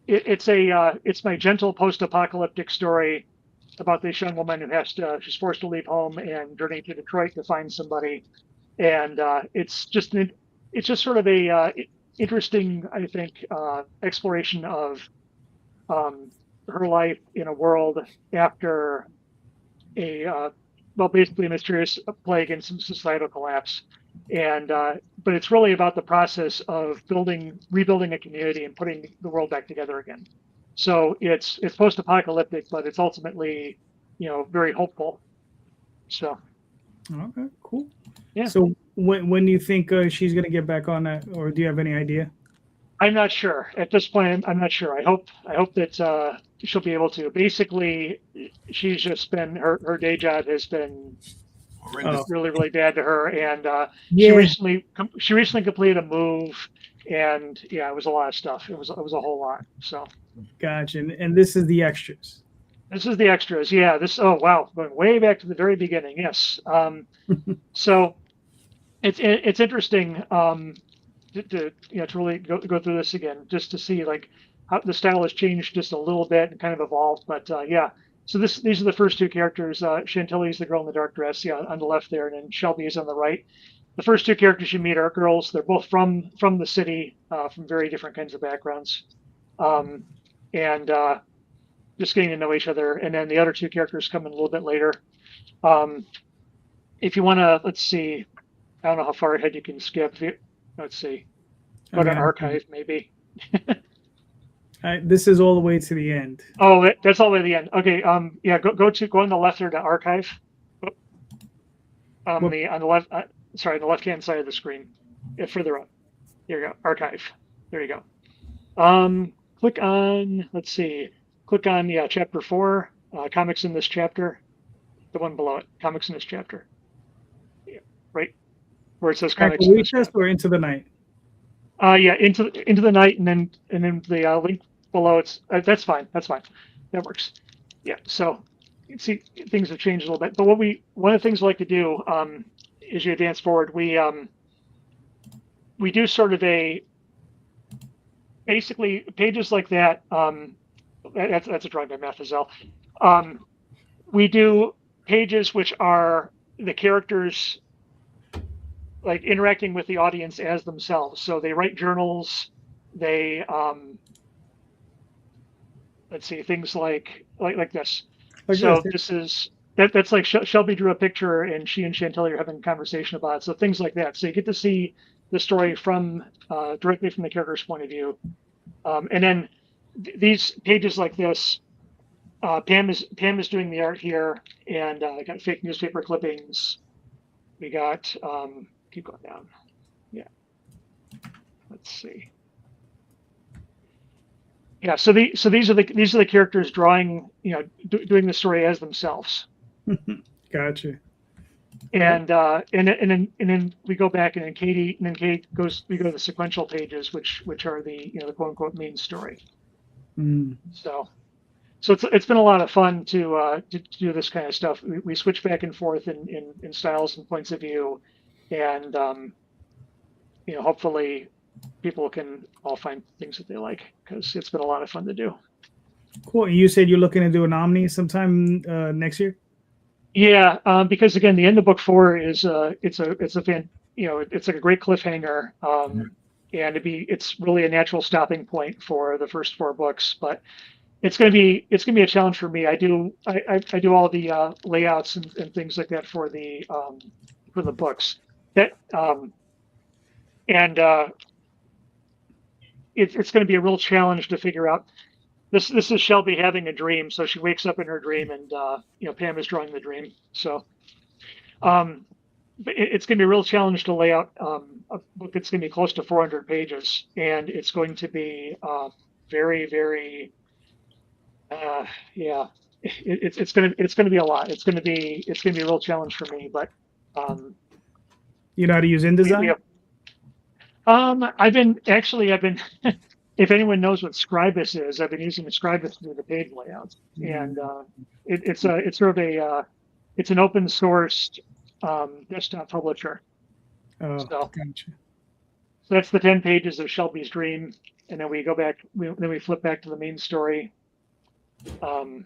it's my gentle post-apocalyptic story about this young woman who she's forced to leave home and journey to Detroit to find somebody, and it's just sort of a interesting, I think, exploration of her life in a world after basically a mysterious plague and some societal collapse. And but it's really about the process of rebuilding a community and putting the world back together again. So it's post-apocalyptic, but it's ultimately, very hopeful. So. Okay, cool. Yeah. So when do you think she's going to get back on that, or do you have any idea? I'm not sure at this point. I'm not sure. I hope that she'll be able to. Basically, she's just been her day job has been really, really bad to her, and she recently completed a move, and yeah, it was a lot of stuff. It was a whole lot. So. Gotcha. And this is the extras. This is the extras. Yeah. Oh wow, going way back to the very beginning. Yes. So it's interesting to really go through this again, just to see like how the style has changed just a little bit and kind of evolved. But yeah. So these are the first two characters. Chantilly is the girl in the dark dress, on the left there, and then Shelby is on the right. The first two characters you meet are girls. They're both from the city, from very different kinds of backgrounds, and just getting to know each other. And then the other two characters come in a little bit later. If you want to, let's see, I don't know how far ahead you can skip. Let's see, go to archive maybe. This is all the way to the end. Oh, that's all the way to the end. Okay. Yeah. Go on the left there to archive. On the left. Sorry, on the left-hand side of the screen. Further up. There you go. Archive. There you go. Click on. Let's see. Click on chapter 4. Comics in this chapter. The one below it. Comics in this chapter. Yeah, right where it says comics in this chapter. Or into the night. Yeah, into the night, and then the link below. It's that's fine. That works. Yeah. So you can see things have changed a little bit. But one of the things we like to do as you advance forward, we do sort of basically pages like that. That's a drawing by Mathazel. We do pages which are the characters like interacting with the audience as themselves. So they write journals. They let's see, things like this. This is that's like Shelby drew a picture and she and Chantilly are having a conversation about it. So things like that. So you get to see the story from directly from the character's point of view. And then these pages like this, Pam is doing the art here, and I got fake newspaper clippings. We got keep going down. Yeah. Let's see. Yeah. So these are the characters drawing, doing the story as themselves. Gotcha. And then we go back, and then Kate goes. We go to the sequential pages, which are the the quote unquote main story. So it's been a lot of fun to do this kind of stuff. We switch back and forth in styles and points of view, and hopefully people can all find things that they like, because it's been a lot of fun to do. Cool. And you said you're looking to do an Omni sometime next year? Yeah, because again, the end of book 4 is it's like a great cliffhanger. and it's really a natural stopping point for the first 4 books. But it's gonna be a challenge for me. I do all the layouts and things like that for the books. That and it's going to be a real challenge to figure out. This is Shelby having a dream, so she wakes up in her dream, and Pam is drawing the dream. So but it's going to be a real challenge to lay out a book that's going to be close to 400 pages, and it's going to be very, very yeah. It's going to be a lot. It's going to be a real challenge for me. But you know how to use InDesign? I've been if anyone knows what Scribus is, I've been using the Scribus to do the page layouts, and it's sort of it's an open sourced desktop publisher. Oh, so, gotcha. So that's the 10 pages of Shelby's dream, and then we go back. Then we flip back to the main story. All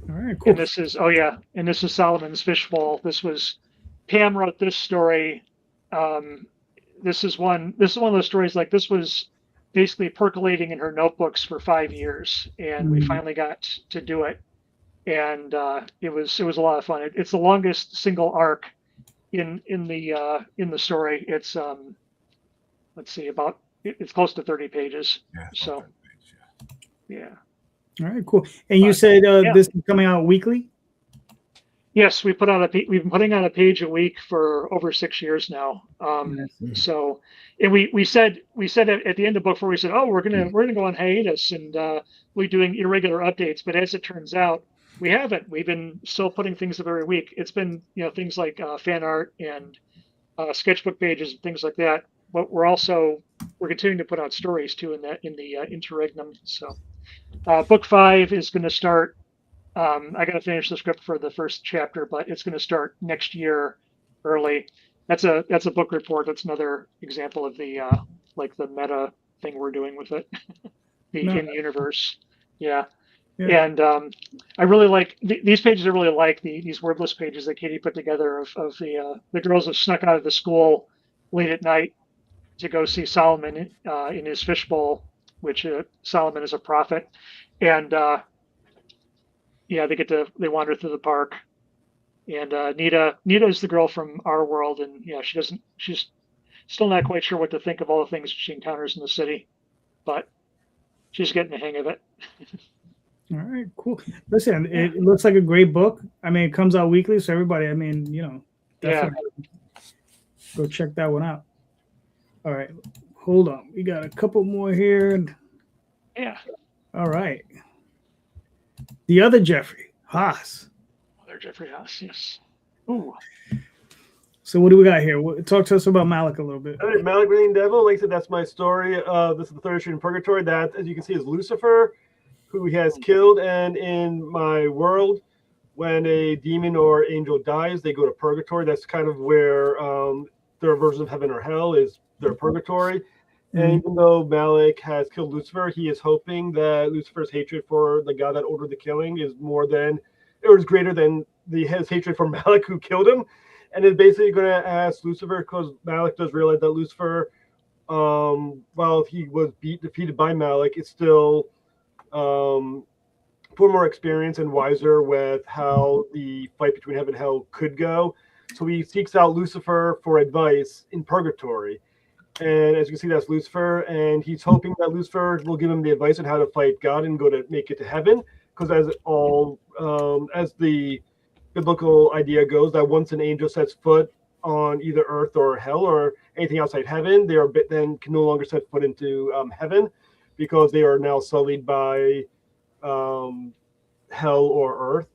right, cool. And this is Solomon's Fishbowl. Pam wrote this story. This is one of those stories, like, this was basically percolating in her notebooks for 5 years, and we finally got to do it, and it was a lot of fun. It's the longest single arc in the story. It's let's see, it's close to 30 pages. Yeah, so yeah. All right, cool. And you said this is coming out weekly? Yes, we've been putting out a page a week for over 6 years now. So, and we said at the end of book 4, we said, oh, we're gonna go on hiatus, and we're doing irregular updates. But as it turns out, we haven't. We've been still putting things up every week. It's been things like fan art and sketchbook pages and things like that. But we're continuing to put out stories too in the interregnum. So, book 5 is going to start. I got to finish the script for the first chapter, but it's going to start next year early. That's a book report. That's another example of the the meta thing we're doing with it, in the universe. Yeah. And I really like these pages. I really like these wordless pages that Katie put together of the girls that snuck out of the school late at night to go see Solomon in his fishbowl, which Solomon is a prophet, and they wander through the park, and Nita is the girl from our world, and she's still not quite sure what to think of all the things she encounters in the city, but she's getting the hang of it. All right, cool. Listen, it looks like a great book. I mean, it comes out weekly, so everybody, definitely go check that one out. All right, hold on. We got a couple more here. Yeah. All right. The other Jeffrey, Haas. Other Jeffrey Haas, yes. Ooh. So what do we got here? Talk to us about Malik a little bit. All right, Malik Running Devil. Like I said, that's my story. This is the third issue in Purgatory. That, as you can see, is Lucifer, who he has killed. And in my world, when a demon or angel dies, they go to Purgatory. That's kind of where their version of heaven or hell is their Purgatory. And even though Malik has killed Lucifer, he is hoping that Lucifer's hatred for the god that ordered the killing is greater than his hatred for Malik, who killed him. And is basically going to ask Lucifer, because Malik does realize that Lucifer, while he was defeated by Malik, is still far more experienced and wiser with how the fight between heaven and hell could go. So he seeks out Lucifer for advice in Purgatory. And as you can see, that's Lucifer, and he's hoping that Lucifer will give him the advice on how to fight God and go to make it to heaven. Because as the biblical idea goes, that once an angel sets foot on either earth or hell or anything outside heaven, then can no longer set foot into heaven, because they are now sullied by hell or earth.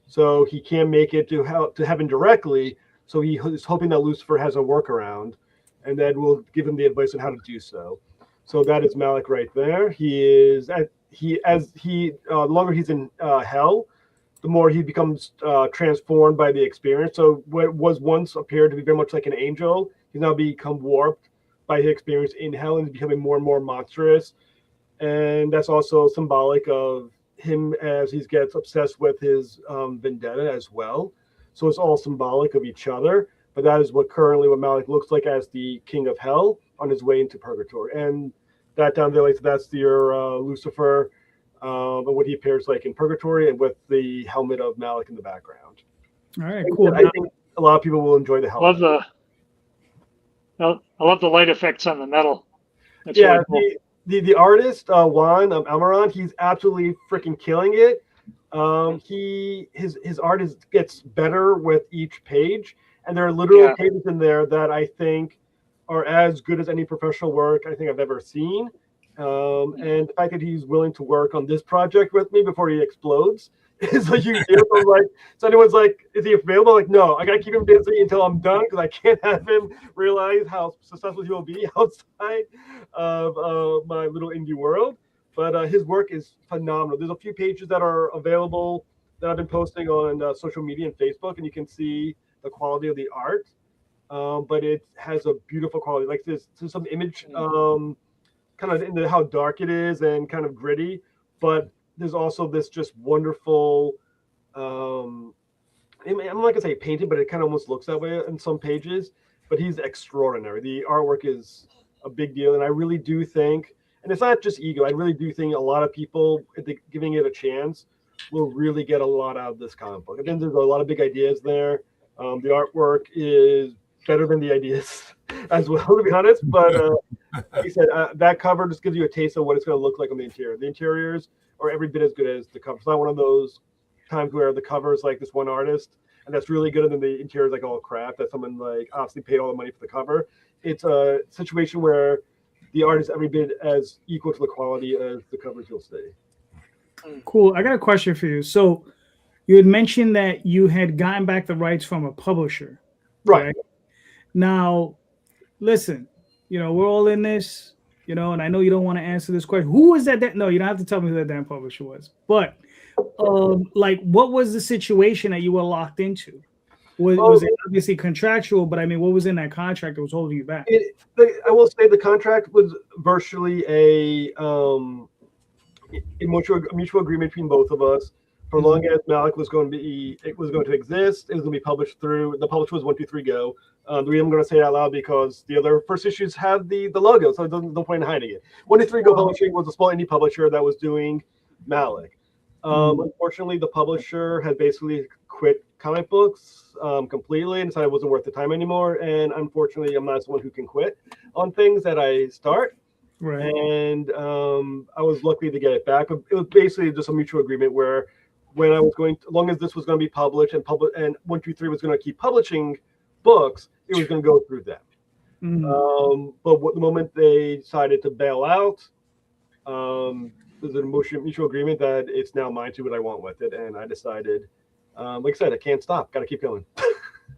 So he can't make it to heaven directly. So he is hoping that Lucifer has a workaround, and then we'll give him the advice on how to do so. So that is Malik right there. The longer he's in hell, the more he becomes transformed by the experience. So what was once appeared to be very much like an angel, he's now become warped by his experience in hell and becoming more and more monstrous. And that's also symbolic of him as he gets obsessed with his vendetta as well. So it's all symbolic of each other. but that is what Malik looks like as the king of hell on his way into purgatory. And that down there, like that's your Lucifer, and what he appears like in purgatory, and with the helmet of Malik in the background. All right, cool. I think a lot of people will enjoy the helmet. I love the light effects on the metal. That's yeah, really cool. the artist Juan Almiron, he's absolutely freaking killing it. His art gets better with each page, and there are literal pages in there that I think are as good as any professional work I think I've ever seen. And the fact that he's willing to work on this project with me before he explodes is a huge deal. So like, so anyone's like, is he available? Like, no, I gotta keep him busy until I'm done because I can't have him realize how successful he will be outside of my little indie world. But his work is phenomenal. There's a few pages that are available that I've been posting on social media and Facebook, and you can see the quality of the art. But it has a beautiful quality. Like there's some image kind of into how dark it is and kind of gritty, but there's also this just wonderful I'm not gonna say painted, but it kind of almost looks that way in some pages. But he's extraordinary. The artwork is a big deal, and I really do think, and it's not just ego, I really do think a lot of people, if they're giving it a chance, will really get a lot out of this comic book. I think there's a lot of big ideas there. The artwork is better than the ideas as well, to be honest. But like I said, that cover just gives you a taste of what it's going to look like on the interior. The interiors are every bit as good as the cover. It's not one of those times where the cover is like this one artist and that's really good, and then the interior is like all crap that someone like obviously paid all the money for the cover. It's a situation where the art is every bit as equal to the quality as the covers you'll see. Cool. I got a question for you. So you had mentioned that you had gotten back the rights from a publisher. Right. Now, listen, we're all in this, and I know you don't want to answer this question. Who was that? No, you don't have to tell me who that damn publisher was. But, what was the situation that you were locked into? Was it obviously contractual? But I mean, what was in that contract that was holding you back? I will say the contract was virtually a mutual agreement between both of us. For long as Malik was going to exist, it was going to be published through, the publisher was 123 Go. The reason I'm going to say it out loud because the other first issues have the logo, so there's no point in hiding it. 123 Go Publishing was a small indie publisher that was doing Malik. Unfortunately, the publisher had basically quit comic books completely and decided it wasn't worth the time anymore. And unfortunately, I'm not someone who can quit on things that I start. Right. And I was lucky to get it back. It was basically just a mutual agreement where when I was going, as long as this was going to be published and 123 was going to keep publishing books, it was going to go through them. But the moment they decided to bail out, there's a mutual agreement that it's now mine to do what I want with it. And I decided, like I said, I can't stop. Got to keep going.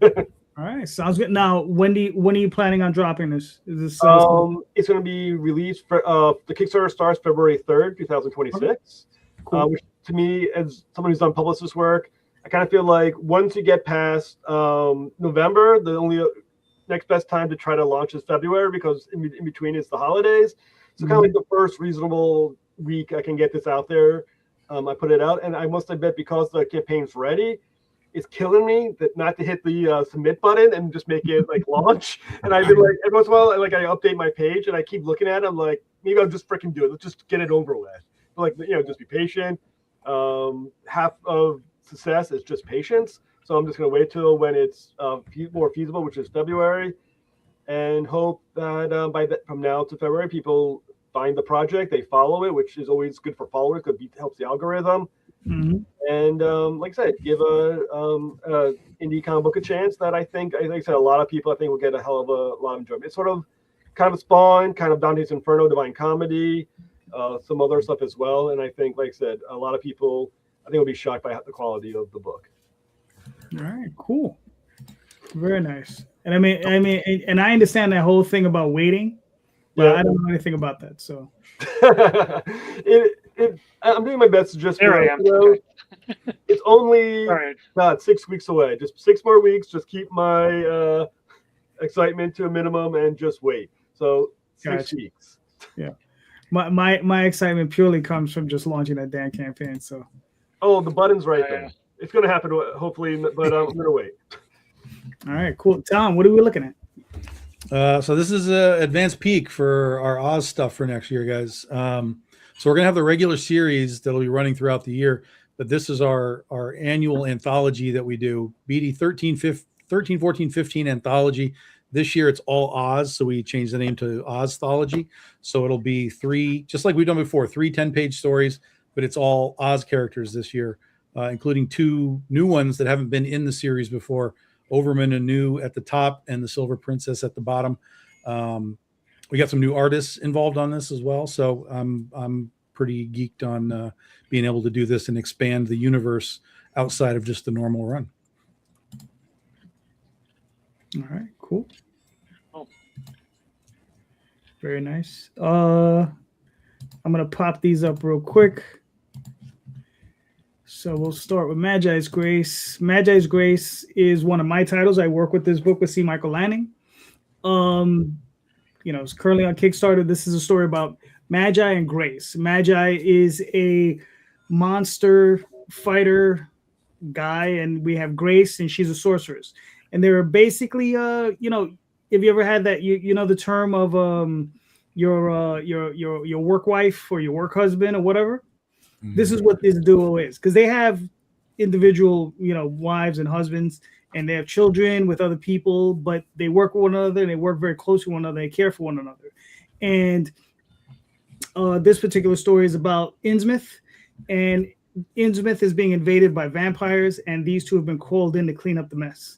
All right, sounds good. Now, when are you planning on dropping this? Is this? It's going to be released for the Kickstarter starts February 3rd, 2026. Cool. Which to me, as someone who's done publicist work, I kind of feel like once you get past November, the only next best time to try to launch is February because in between is the holidays. So kind of like the first reasonable week I can get this out there, I put it out, and I must admit because the campaign's ready, it's killing me that not to hit the submit button and just make it like launch. And I've been like every once in a while, I update my page and I keep looking at it. I'm like, maybe I'll just freaking do it. Let's just get it over with. But just be patient. Half of success is just patience. So I'm just gonna wait till when it's more feasible, which is February, and hope that from now to February, people find the project, they follow it, which is always good for followers because it helps the algorithm. And like I said, give a indie comic book a chance that I think, like I said, a lot of people I think will get a hell of a lot of enjoyment. It's sort of kind of Spawn, kind of Dante's Inferno, Divine Comedy, some other stuff as well. And I think, like I said, a lot of people I think will be shocked by the quality of the book. All right, cool, very nice. And I mean, and I understand that whole thing about waiting, but I don't know anything about that. So I'm doing my best to just. It's only 6 weeks away. Just 6 more weeks. Just keep my excitement to a minimum and just wait. So 6 weeks. Yeah, my excitement purely comes from just launching that damn campaign. So. Oh, the button's right there. It's going to happen, hopefully, but I'm going to wait. All right, cool. Tom, what are we looking at? So this is a advanced peek for our Oz stuff for next year, guys. So we're gonna have the regular series that'll be running throughout the year, but this is our annual anthology that we do. BD 13, 14, 15 anthology. This year it's all Oz, so we changed the name to Ozthology. So it'll be 3, just like we've done before, 3 10-page stories, but it's all Oz characters this year, including 2 new ones that haven't been in the series before. Overman anew at the top and the Silver Princess at the bottom. We got some new artists involved on this as well, so I'm pretty geeked on being able to do this and expand the universe outside of just the normal run. All right, cool. Very nice. I'm gonna pop these up real quick. So we'll start with Magi's Grace. Magi's Grace is one of my titles. I work with this book with C. Michael Lanning. It's currently on Kickstarter. This is a story about Magi and Grace. Magi is a monster fighter guy, and we have Grace, and she's a sorceress. And they're basically, if you ever had that, the term of your work wife or your work husband or whatever. This is what this duo is, because they have individual, wives and husbands, and they have children with other people, but they work with one another, and they work very close to one another. They care for one another. And this particular story is about Innsmouth, and Innsmouth is being invaded by vampires, and these two have been called in to clean up the mess,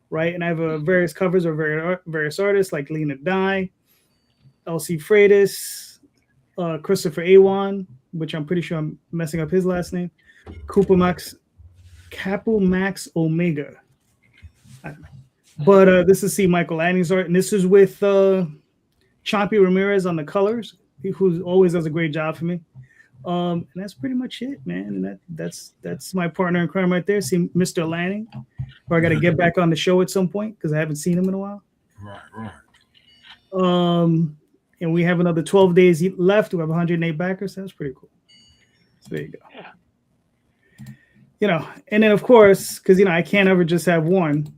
right? And I have various covers of various artists like Lena Dye, L.C. Freitas, Christopher Awan, which I'm pretty sure I'm messing up his last name, Capu Max Omega. I don't know. But this is C. Michael Lanning's art, and this is with Chompy Ramirez on the colors, who always does a great job for me. And that's pretty much it, man. And that's my partner in crime right there. See Mr. Lanning, who I got to get back on the show at some point because I haven't seen him in a while. Right. And we have another 12 days left. We have 108 backers. That's pretty cool. So there you go. Yeah. And then of course, because I can't ever just have one.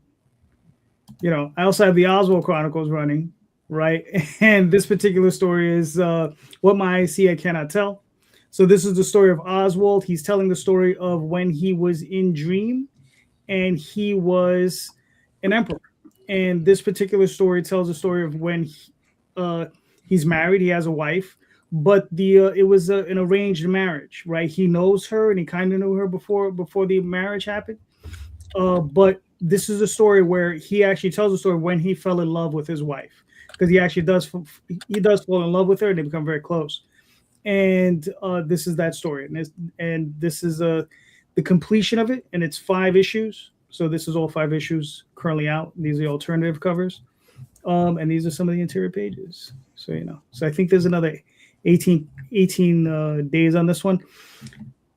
I also have the Oswald Chronicles running, right? And this particular story is What My Eyes See I Cannot Tell. So this is the story of Oswald. He's telling the story of when he was in Dream, and he was an emperor. And this particular story tells the story of when he's married, he has a wife, but it was an arranged marriage, right? He knows her, and he kind of knew her before the marriage happened. But this is a story where he actually tells the story when he fell in love with his wife, because he actually does fall in love with her, and they become very close. And this is that story, and this is the completion of it, and it's 5 issues. So this is all 5 issues currently out. These are the alternative covers, and these are some of the interior pages. So so I think there's another 18 days on this one.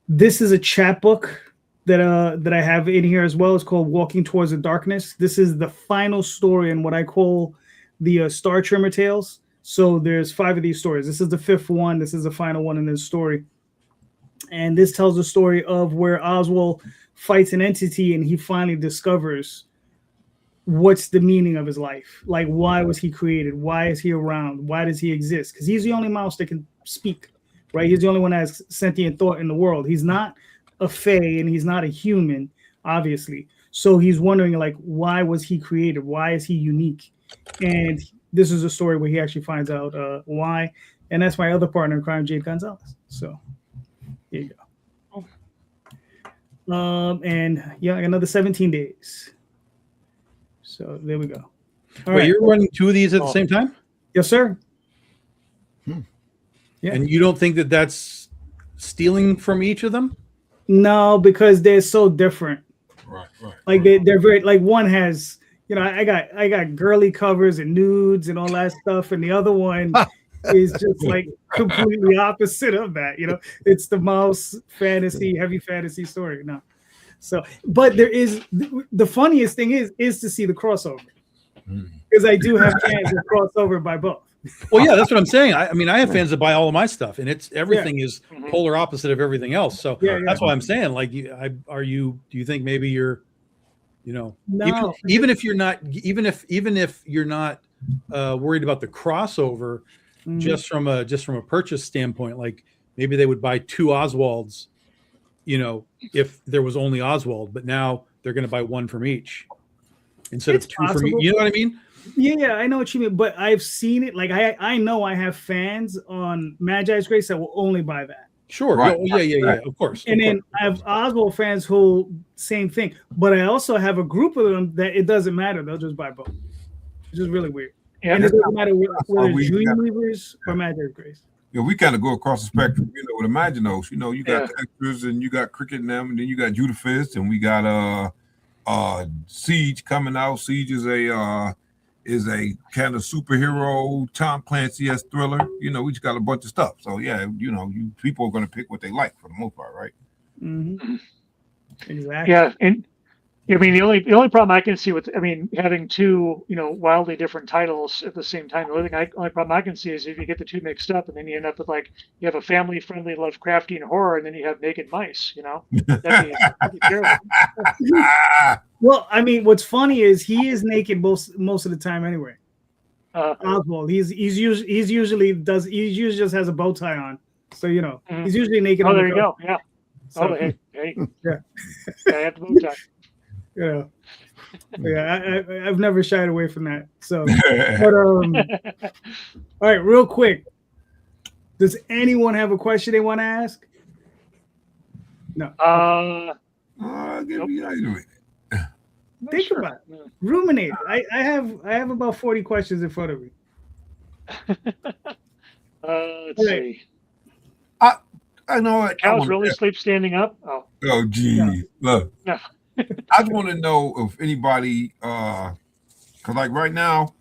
This is a chapbook that I have in here as well. It's called Walking Towards the Darkness. This is the final story in what I call the Star Trimmer Tales. So there's 5 of these stories. This is the 5th one. This is the final one in this story. And this tells the story of where Oswald fights an entity, and he finally discovers what's the meaning of his life. Like, why was he created? Why is he around? Why does he exist? Because he's the only mouse that can speak, right? He's the only one that has sentient thought in the world. He's not a fae, and he's not a human, obviously. So he's wondering, like, why was he created? Why is he unique? And this is a story where he actually finds out why. And that's my other partner in crime, Jade Gonzalez. So here you go. And yeah, another 17 days. So there we go. All right. You're running 2 of these at the same time? Yes, sir. Yeah. And you don't think that that's stealing from each of them? No, because they're so different. Right. Like they're very, like, one has, I got girly covers and nudes and all that stuff, and the other one is just like completely opposite of that. It's the mouse fantasy, heavy fantasy story. No. So, but there is, the funniest thing is to see the crossover, because I do have fans that cross over by both. Well, yeah, that's what I'm saying. I mean, I have fans that buy all of my stuff, and it's everything is polar opposite of everything else. So that's why I'm saying, like, do you think maybe you're You know, No. even if you're not, even if you're not worried about the crossover, Mhm. just from a purchase standpoint, like maybe they would buy 2 Oswalds, you know, if there was only Oswald, but now they're going to buy 1 from each instead It's of 2 from each. possible. You know what I mean? Yeah, I know what you mean, but I've seen it. Like I know I have fans on Magi's Grace that will only buy that. Sure. Right. Yeah. Of course. And then I have Oswald fans who same thing. But I also have a group of them that it doesn't matter. They'll just buy both. It's just really weird. Yeah. And it doesn't matter whether we- it's Dreamweavers or Magic Grace. Yeah, we kind of go across the spectrum, you know, with Imaginos. You know, you got Yeah. the extras and you got Cricket and them, and then you got Judah Fist, and we got Siege coming out. Siege is a kind of superhero Tom Clancy-esque thriller. You know, we just got a bunch of stuff. So yeah, you know, people are gonna pick what they like for the most part, right? Mm-hmm. Exactly. Yeah, and I mean the only problem I can see with having 2 wildly different titles at the same time. The only problem I can see is if you get the 2 mixed up and then you end up with like you have a family friendly Lovecraftian horror and then you have naked mice. You know, that'd be terrible. Well, I mean, what's funny is he is naked most of the time anyway. Oswald, he usually just has a bow tie on, so you know he's usually naked. Oh, on there the you cover. go. Yeah. So, Oh, hey. Yeah. I have the bow tie. Yeah. Yeah, I've never shied away from that. So, but all right, real quick. Does anyone have a question they want to ask? No. Give me idea. Think about it. Ruminate. I have about 40 questions in front of me. Let's see. I know it. Cows really sleep standing up? Oh. Oh, gee, Yeah. look. No. I just want to know if anybody, because like right now,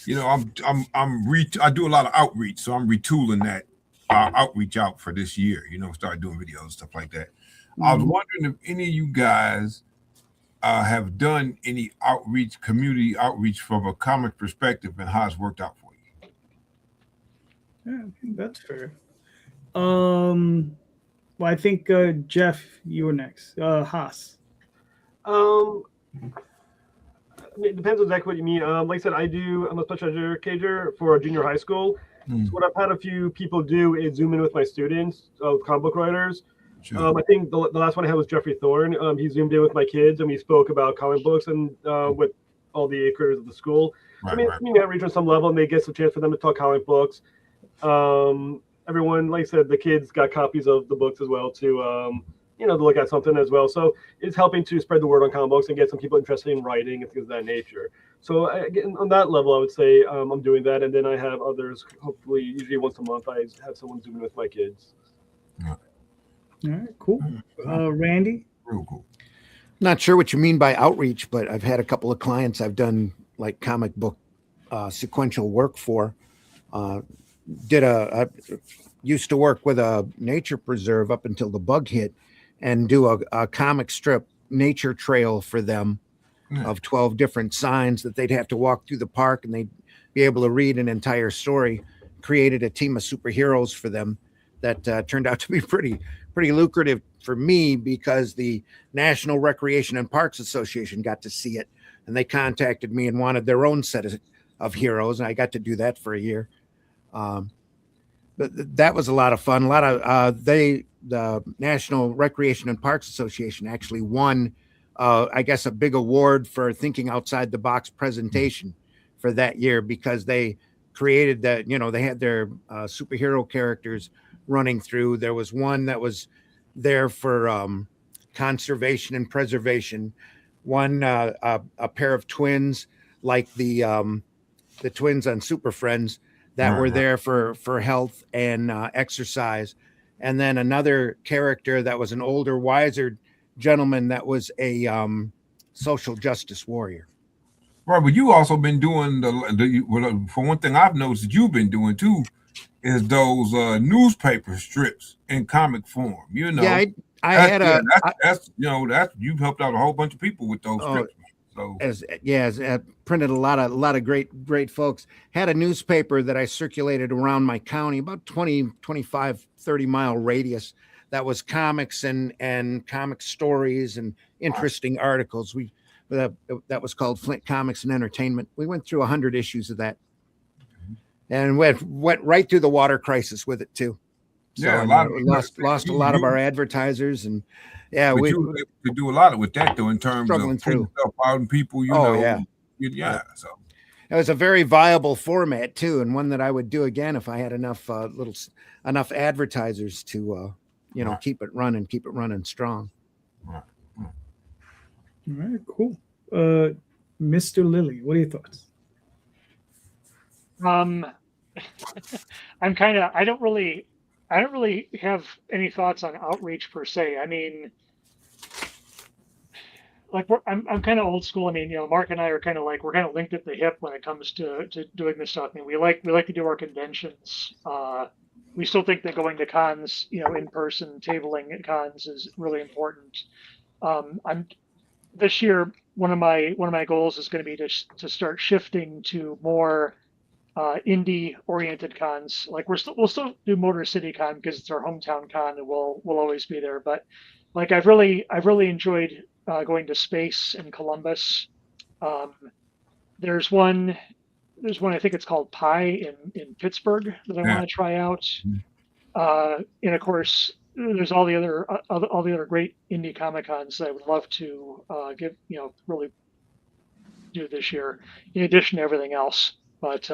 you know, I do a lot of outreach, so I'm retooling that outreach out for this year. You know, start doing videos, stuff like that. I was wondering if any of you guys have done any community outreach from a comic perspective, and how it's worked out for you. Yeah, I think that's fair. Well, I think Jeff, you were next. Haas. It depends on exactly what you mean. Like I said, I'm a special educator for a junior high school. So what I've had a few people do is Zoom in with my students, comic book writers. Sure. I think the last one I had was Jeffrey Thorne. He Zoomed in with my kids and we spoke about comic books and with all the creators of the school. Right. Outreach on some level, and they get a chance for them to talk comic books. Everyone, like I said, the kids got copies of the books as well to look at something as well. So it's helping to spread the word on comic books and get some people interested in writing and things of that nature. So again, on that level, I would say I'm doing that. And then I have others, hopefully, usually once a month, I have someone zooming with my kids. All right, cool. Randy? Real cool. Not sure what you mean by outreach, but I've had a couple of clients I've done like comic book sequential work for. I used to work with a nature preserve up until the bug hit and do a comic strip nature trail for them of 12 different signs that they'd have to walk through the park and they'd be able to read an entire story. Created a team of superheroes for them that turned out to be pretty lucrative for me because the National Recreation and Parks Association got to see it and they contacted me and wanted their own set of heroes. And I got to do that for a year. But that was a lot of fun. The National Recreation and Parks Association actually won, I guess, a big award for thinking outside the box presentation for that year because they created that, they had their superhero characters running through. There was one that was there for conservation and preservation. One, a pair of twins like the twins on Super Friends that were there for health and exercise. And then another character that was an older, wiser gentleman that was a social justice warrior. Right, but you also been doing for one thing I've noticed that you've been doing too is those newspaper strips in comic form. Yeah, you've helped out a whole bunch of people with those strips. So I printed a lot of great folks. Had a newspaper that I circulated around my county, about 20, 25, 30 mile radius. That was comics and comic stories and interesting articles. We that was called Flint Comics and Entertainment. We went through 100 issues of that, and went right through the water crisis with it too. So Yeah, we lost a lot of our advertisers, and we could do a lot with that though in terms of struggling putting through. stuff out and people, So It was a very viable format too, and one that I would do again if I had enough enough advertisers to keep it running strong. right. All right, cool. Mr. Lilly, what are your thoughts? I don't really have any thoughts on outreach per se. I mean, like I'm kind of old school. I mean, Mark and I are kind of like, we're kind of linked at the hip when it comes to doing this stuff. I mean, we like to do our conventions. We still think that going to cons, in person tabling at cons is really important. This year, one of my goals is going to be to start shifting to more indie oriented cons. Like we'll still do Motor City Con because it's our hometown con and we'll always be there. But like I've really enjoyed going to Space in Columbus. There's one I think it's called Pi in Pittsburgh that I want to try out. And of course there's all the other great indie Comic Cons that I would love to really do this year in addition to everything else. But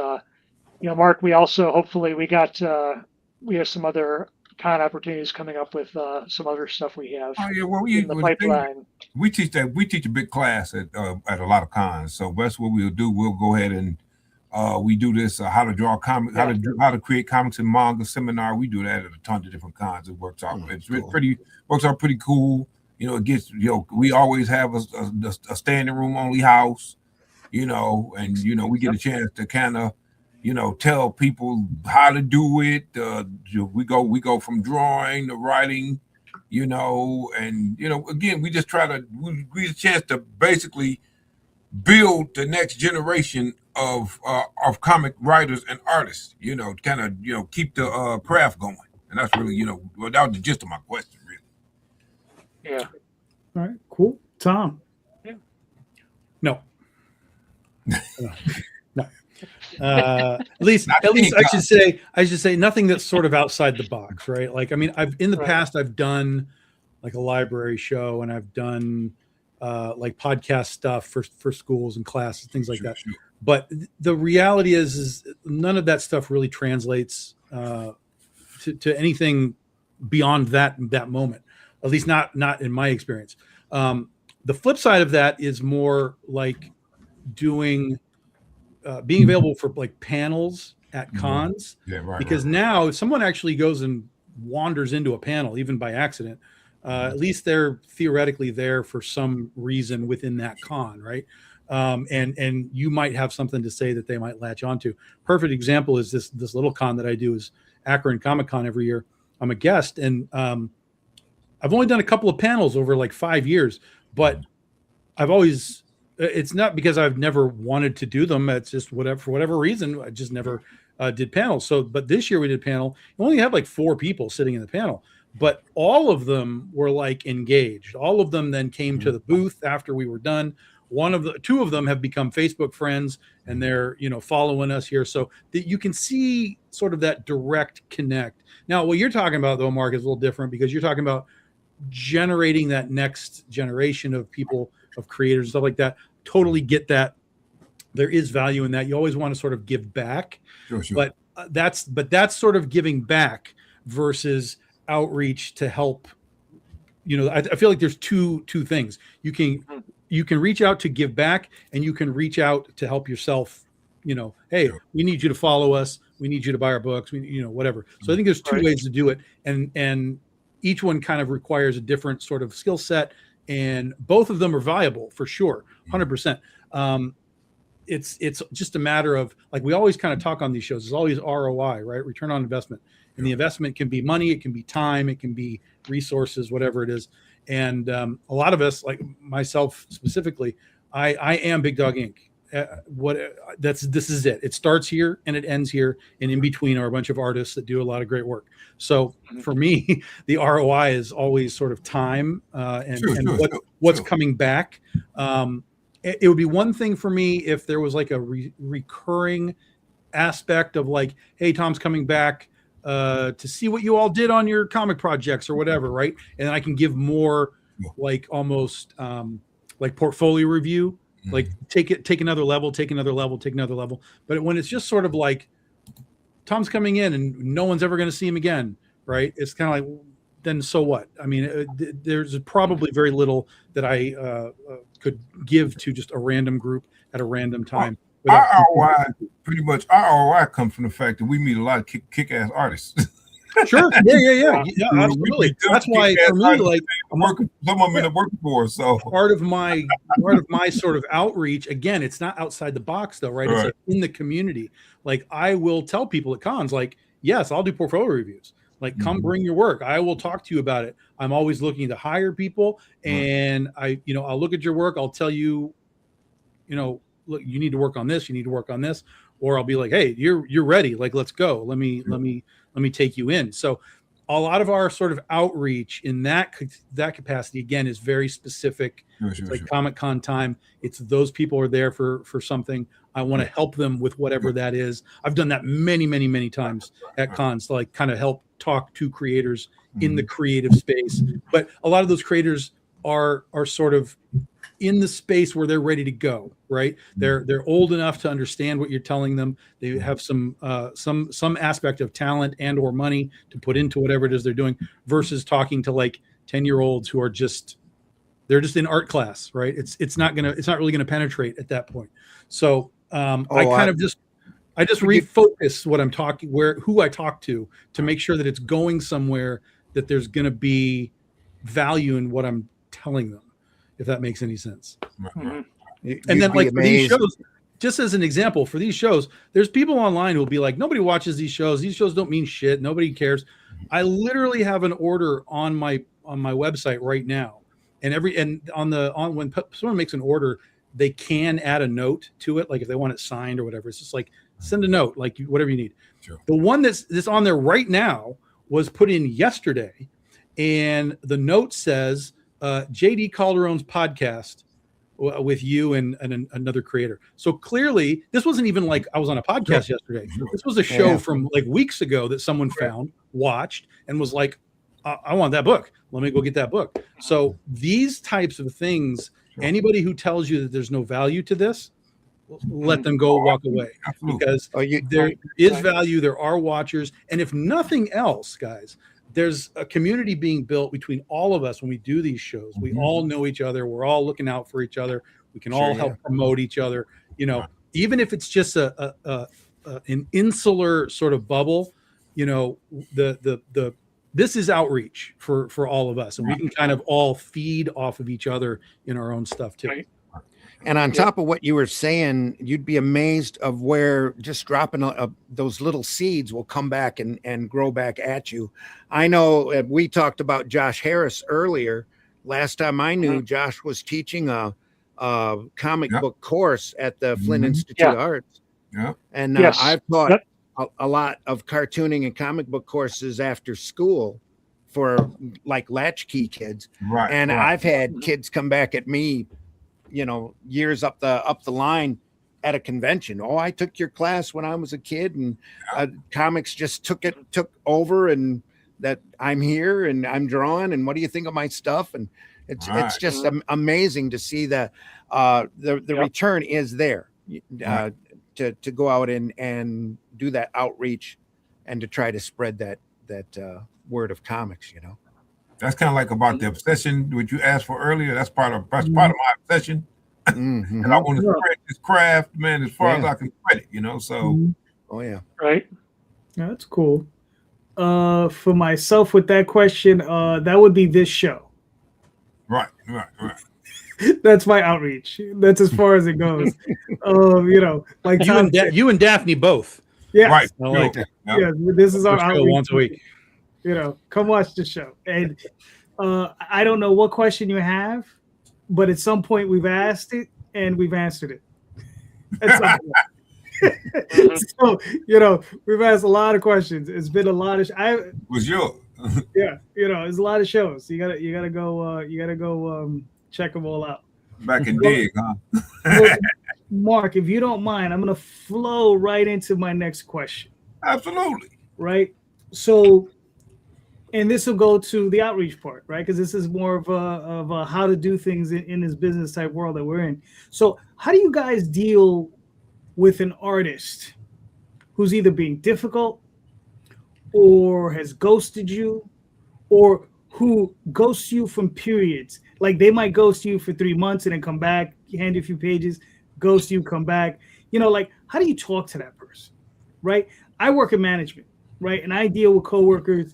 Mark, we also hopefully we have some other con opportunities coming up with some other stuff we have in the pipeline. We teach a big class at a lot of cons. So that's what we'll do. We'll go ahead and we do this how to draw comics, how to create comics and manga seminar. We do that at a ton of different cons. It works out. Works out pretty cool. It gets we always have a standing room only house. And we get a chance to kind of tell people how to do it. We go from drawing to writing, and again we just we get a chance to basically build the next generation of comic writers and artists, kind of keep the craft going. And that's really that was the gist of my question, really. Yeah. All right, cool. Tom. No. No. At least I should say nothing that's sort of outside the box, right? Like, I mean, in the past I've done like a library show, and I've done like podcast stuff for schools and classes, things like that. Sure. But the reality is none of that stuff really translates to anything beyond that moment, at least not in my experience. The flip side of that is more like doing being available for like panels at cons. Because now if someone actually goes and wanders into a panel, even by accident, at least they're theoretically there for some reason within that con, right? And you might have something to say that they might latch onto. Perfect example is this little con that I do is Akron Comic Con every year. I'm a guest, and I've only done a couple of panels over like 5 years, but I've always, it's not because I've never wanted to do them. It's just for whatever reason, I just never did panels. So, but this year we did panel. We only had like 4 people sitting in the panel, but all of them were like engaged. All of them then came to the booth after we were done. 2 of them have become Facebook friends, and they're, following us here. So that you can see sort of that direct connect. Now, what you're talking about though, Mark, is a little different because you're talking about generating that next generation of people, of creators, stuff like that. Totally get that. There is value in that. You always want to sort of give back, sure. But that's sort of giving back versus outreach to help. I feel like there's two things. You can reach out to give back, and you can reach out to help yourself. Hey, we need you to follow us. We need you to buy our books. Whatever. So I think there's 2 ways to do it, and each one kind of requires a different sort of skill set, and both of them are viable for sure, 100%. It's just a matter of, like, we always kind of talk on these shows. There's always ROI, right? Return on investment, and the investment can be money, it can be time, it can be resources, whatever it is. And a lot of us, like myself specifically, I am Big Dog Inc. This is it. It starts here and it ends here, and in between are a bunch of artists that do a lot of great work. So for me, the ROI is always sort of time and what's coming back. it would be one thing for me if there was like a recurring aspect of like, hey, Tom's coming back to see what you all did on your comic projects or whatever, right? And then I can give more like almost like portfolio review, like take another level. But when it's just sort of like Tom's coming in and no one's ever going to see him again, right? It's kind of like, then so what? I mean, there's probably very little that I could give to just a random group at a random time. Our ROI comes from the fact that we meet a lot of kick-ass artists. Sure. Yeah, absolutely. That's why for me, like some of them in the workforce. So part of my sort of outreach, again, it's not outside the box though, right? It's like in the community. Like I will tell people at cons, like, yes, I'll do portfolio reviews. Like, come bring your work. I will talk to you about it. I'm always looking to hire people, and I'll look at your work. I'll tell you, look, you need to work on this. You need to work on this, or I'll be like, hey, you're ready. Like, let's go. Let me take you in. So a lot of our sort of outreach in that capacity, again, is very specific. It's like Comic-Con time. It's those people are there for something. I want to help them with whatever that is. I've done that many, many, many times at cons to like kind of help talk to creators in the creative space. But a lot of those creators are sort of in the space where they're ready to go, right? They're old enough to understand what you're telling them. They have some aspect of talent and or money to put into whatever it is they're doing, versus talking to like 10-year-olds who are they're just in art class, right? It's not really gonna penetrate at that point. So I just refocus what I'm talking, who I talk to make sure that it's going somewhere that there's gonna be value in what I'm telling them, if that makes any sense. And then like for these shows, just as an example, for these shows, there's people online who'll be like, nobody watches these shows. These shows don't mean shit. Nobody cares. I literally have an order on my website right now. And when someone makes an order, they can add a note to it. Like if they want it signed or whatever, it's just like, send a note, like whatever you need. Sure. The one that's on there right now was put in yesterday. And the note says, JD Calderon's podcast with you and another creator. So clearly this wasn't even like I was on a podcast yesterday. This was a show from like weeks ago that someone found, watched, and was like, I want that book. Let me go get that book. So these types of things, anybody who tells you that there's no value to this, let them go walk away. Because there is value. There are watchers. And if nothing else, guys, there's a community being built between all of us when we do these shows. We all know each other. We're all looking out for each other. We can all help promote each other. Even if it's just an insular sort of bubble, this is outreach for all of us, and we can kind of all feed off of each other in our own stuff too. Right. And on top of what you were saying, you'd be amazed of where just dropping those little seeds will come back and grow back at you. I know we talked about Josh Harris earlier. Last time I knew, Josh was teaching a comic book course at the Flint Institute of Arts. Yeah. And I've taught a lot of cartooning and comic book courses after school for like latchkey kids. Right. And I've had kids come back at me, years up the line at a convention. Oh, I took your class when I was a kid, and comics just took over, and that I'm here and I'm drawing. And what do you think of my stuff? And it's just amazing to see that the return is there to go out and do that outreach and to try to spread that word of comics. That's kind of like about the obsession which you asked for earlier. That's part of my obsession. And I want to spread this craft, man, as far as I can spread it, so. Right. Yeah, that's cool. For myself with that question, that would be this show. Right. That's my outreach. That's as far as it goes. Like you and Daphne both. Yeah. Right. Yeah, this is our outreach. Once a week. Come watch the show. And I don't know what question you have, but at some point we've asked it and we've answered it. At some point. So, we've asked a lot of questions. It's been a lot of was yours. Yeah, there's a lot of shows. You gotta go check them all out. Back and dig, huh? Well, Mark, if you don't mind, I'm going to flow right into my next question. Absolutely. Right. So, and this will go to the outreach part, right? Because this is more of a how to do things in this business type world that we're in. So, how do you guys deal with an artist who's either being difficult or has ghosted you, or who ghosts you from periods? Like they might ghost you for 3 months and then come back, hand you a few pages, ghost you, come back. You know, like how do you talk to that person, right? I work in management, right? And I deal with coworkers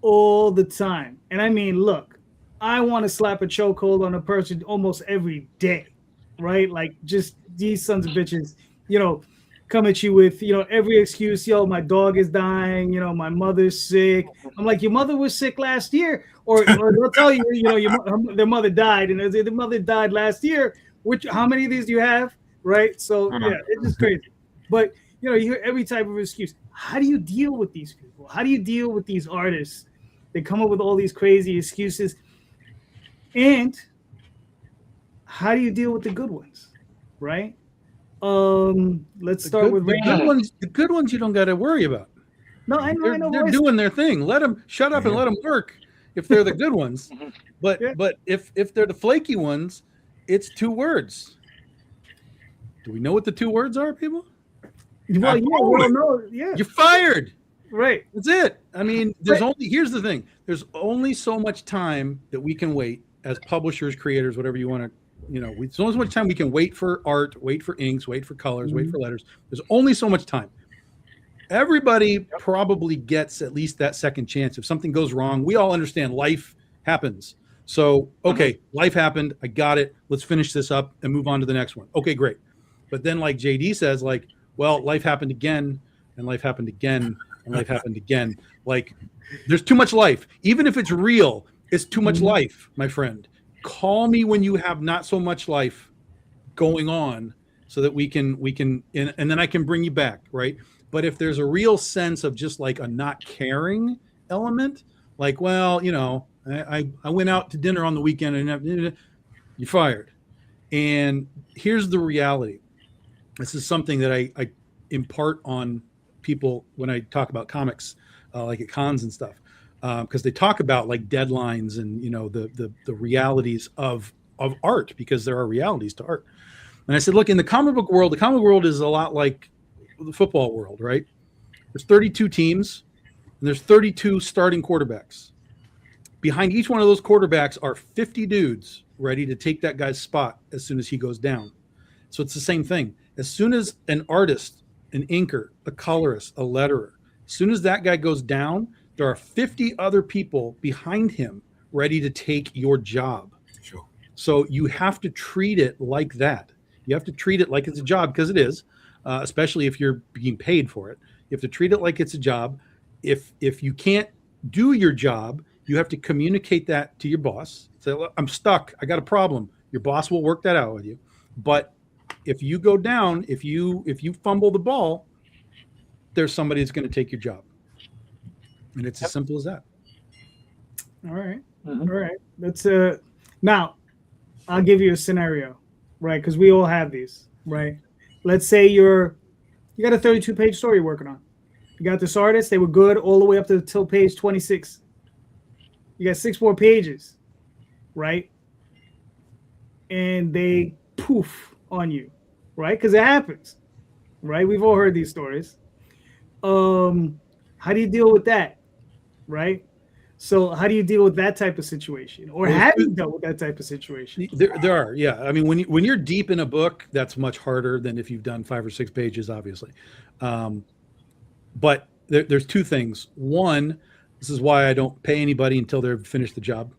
all the time. And I mean, look, I want to slap a chokehold on a person almost every day, right? Like just these sons of bitches, you know, come at you with, you know, every excuse. Yo, my dog is dying. You know, my mother's sick. I'm like, your mother was sick last year, or they'll tell you, you know, their mother died, and their mother died last year. How many of these do you have, right? So yeah, it's just crazy. But you know, you hear every type of excuse. How do you deal with these people? How do you deal with these artists? They come up with all these crazy excuses, and how do you deal with the good ones, right? Let's start with the good ones you don't got to worry about. No, I know. They're doing their thing. Let them shut up and let them work if they're the good ones. But if they're the flaky ones, it's 2 words. Do we know what the 2 words are, people? Well, yeah. You're fired. Right. That's it. I mean, here's the thing. There's only so much time that we can wait as publishers, creators, whatever you want to, you know, there's only so much time we can wait for art, wait for inks, wait for colors, wait for letters. There's only so much time. Everybody probably gets at least that second chance. If something goes wrong, we all understand life happens. So, okay, life happened. I got it. Let's finish this up and move on to the next one. Okay, great. But then like JD says, like, well, life happened again, and life happened again, and life happened again. Like, there's too much life. Even if it's real, it's too much life, my friend. Call me when you have not so much life going on so that we can and then I can bring you back, right? But if there's a real sense of just like a not caring element, like, well, you know, I went out to dinner on the weekend and you're fired. And here's the reality. This is something that I impart on people when I talk about comics, like at cons and stuff. Because they talk about like deadlines and, you know, the realities of art, because there are realities to art. And I said, look, in the comic book world is a lot like the football world, right? There's 32 teams and there's 32 starting quarterbacks. Behind each one of those quarterbacks are 50 dudes ready to take that guy's spot as soon as he goes down. So it's the same thing. As soon as an artist, an inker, a colorist, a letterer, as soon as that guy goes down, there are 50 other people behind him ready to take your job. Sure. So you have to treat it like that. You have to treat it like it's a job, because it is, especially if you're being paid for it. You have to treat it like it's a job. If you can't do your job, you have to communicate that to your boss. Say, look, I'm stuck. I got a problem. Your boss will work that out with you. But if you go down, if you fumble the ball, there's somebody that's going to take your job. And it's as simple as that. All right. All right. That's now I'll give you a scenario, right? Because we all have these, right? Let's say you got a 32-page story you're working on. You got this artist, they were good all the way up till page 26. You got 6 more pages, right? And they poof on you, right? Because it happens, right? We've all heard these stories. How do you deal with that? Right? So how do you deal with that type of situation? Or have you dealt with that type of situation? There are, yeah. I mean, when you're deep in a book, that's much harder than if you've done 5 or 6 pages, obviously. But there's 2 things. One, this is why I don't pay anybody until they've finished the job.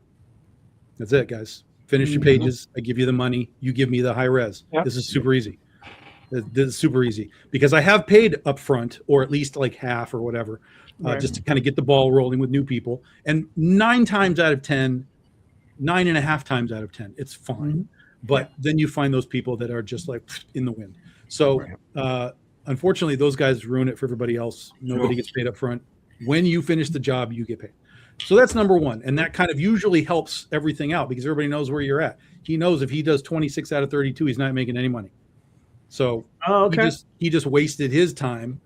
That's it, guys. Finish your pages. I give you the money. You give me the high res. Yep. This is super easy. This is super easy because I have paid up front, or at least like half or whatever, just to kind of get the ball rolling with new people. And 9 times out of 10, 9.5 times out of 10, it's fine. But then you find those people that are just like in the wind. So unfortunately, those guys ruin it for everybody else. Nobody gets paid up front. When you finish the job, you get paid. So that's number one. And that kind of usually helps everything out because everybody knows where you're at. He knows if he does 26 out of 32, he's not making any money. So he just wasted his time.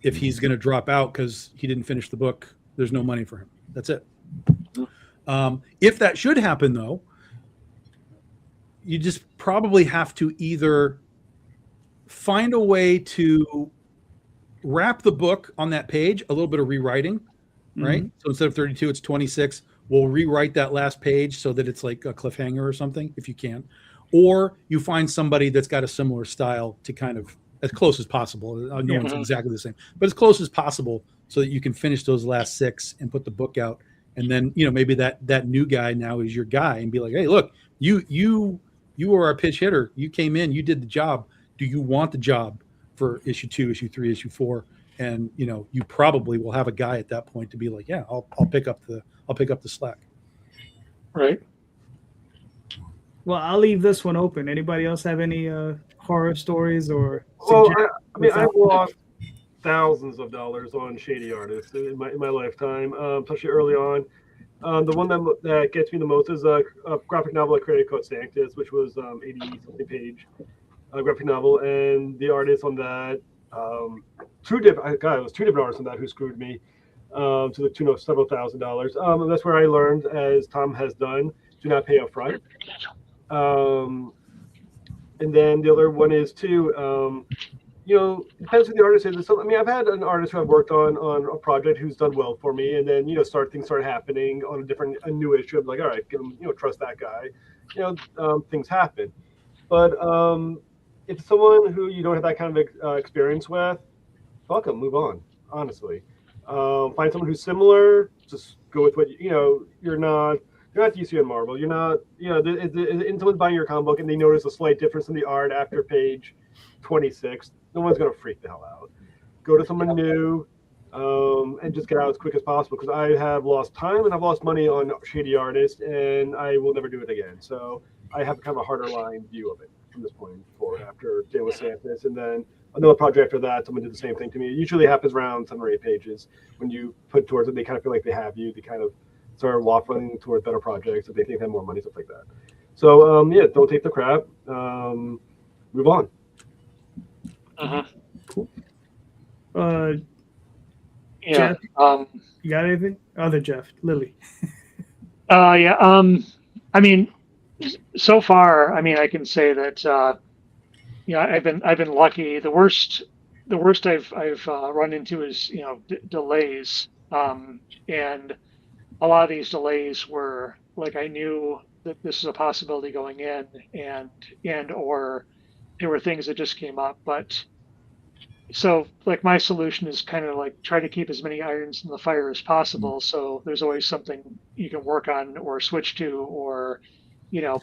If he's going to drop out because he didn't finish the book, there's no money for him. That's it. If that should happen, though, you just probably have to either find a way to wrap the book on that page, a little bit of rewriting, right? So instead of 32, it's 26. We'll rewrite that last page so that it's like a cliffhanger or something, if you can. Or you find somebody that's got a similar style to kind of, as close as possible. No one's exactly the same, but as close as possible so that you can finish those last 6 and put the book out. And then, maybe that new guy now is your guy and be like, hey, look, you were our pitch hitter. You came in, you did the job. Do you want the job for issue 2, issue 3, issue 4? And, you probably will have a guy at that point to be like, yeah, I'll pick up the slack. Right. Well, I'll leave this one open. Anybody else have any horror stories or? Well, I've lost thousands of dollars on shady artists in my lifetime, especially early on. The one that gets me the most is a graphic novel I created called Sanctus, which was 80-something page graphic novel, and the artist on that, it was 2 different artists on that who screwed me to the tune of several $1,000s. And that's where I learned, as Tom has done, do not pay up front. And then the other one is too, it depends who the artist is. I've had an artist who I've worked on a project who's done well for me, and then things start happening on a new issue. I'm like, all right, give him, trust that guy. Things happen, but if it's someone who you don't have that kind of experience with, fuck them, move on. Honestly, find someone who's similar. Just go with what you're not. You're not DC and Marvel. You're not, if someone's buying your comic book and they notice a slight difference in the art after page 26, no one's going to freak the hell out. Go to someone new and just get out as quick as possible, because I have lost time and I've lost money on shady artists, and I will never do it again. So I have kind of a harder line view of it from this point forward after dealing with Santos. And then another project after that, someone did the same thing to me. It usually happens around 7 or 8 pages. When you put towards it, they kind of feel like they have you. They kind of start waffling toward better projects if they think they have more money, stuff like that. So don't take the crap. Move on. Cool. Yeah. Jeff, you got anything? Other Jeff, Lilly. So far, I can say that I've been lucky. The worst I've run into is delays, and a lot of these delays were like, I knew that this is a possibility going in, and or there were things that just came up. But so like my solution is kind of like try to keep as many irons in the fire as possible. So there's always something you can work on or switch to or,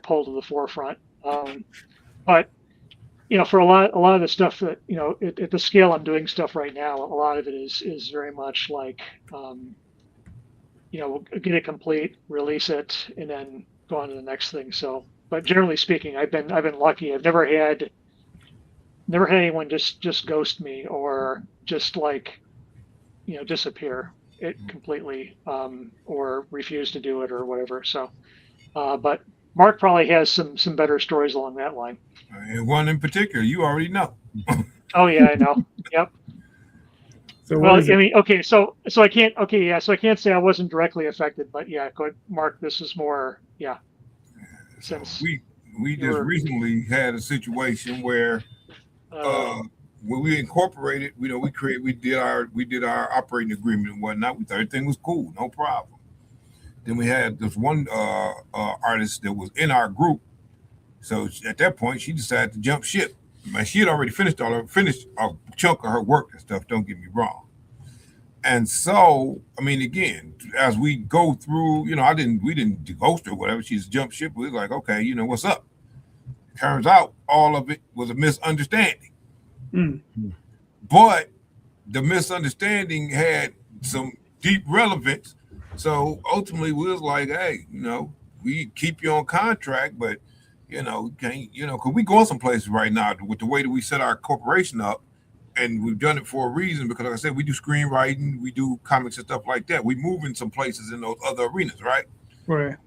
pull to the forefront. But for a lot of the stuff that, at the scale I'm doing stuff right now, a lot of it is very much like, get it complete, release it, and then go on to the next thing. So, but generally speaking, I've been lucky. I've never had anyone just ghost me or just like, disappear it completely, or refuse to do it or whatever. So, but Mark probably has some better stories along that line. And one in particular, you already know. Oh yeah, I know. Yep. So well, okay, so I can't. Okay, yeah, so I can't say I wasn't directly affected, but yeah, go ahead, Mark. This is more, yeah. Since we just recently had a situation where when we incorporated, we did our operating agreement and whatnot. We thought everything was cool, no problem. Then we had this one artist that was in our group. So at that point, she decided to jump ship. She had already finished a chunk of her work and stuff. Don't get me wrong. And so, again, as we go through, we didn't ghost her or whatever. She just jumped ship. We was like, okay, what's up? Turns out all of it was a misunderstanding. But the misunderstanding had some deep relevance. So ultimately, we was like, hey, we keep you on contract, but because we going some places right now with the way that we set our corporation up, and we've done it for a reason because, like I said, we do screenwriting, we do comics and stuff like that. We move in some places in those other arenas, right? Right.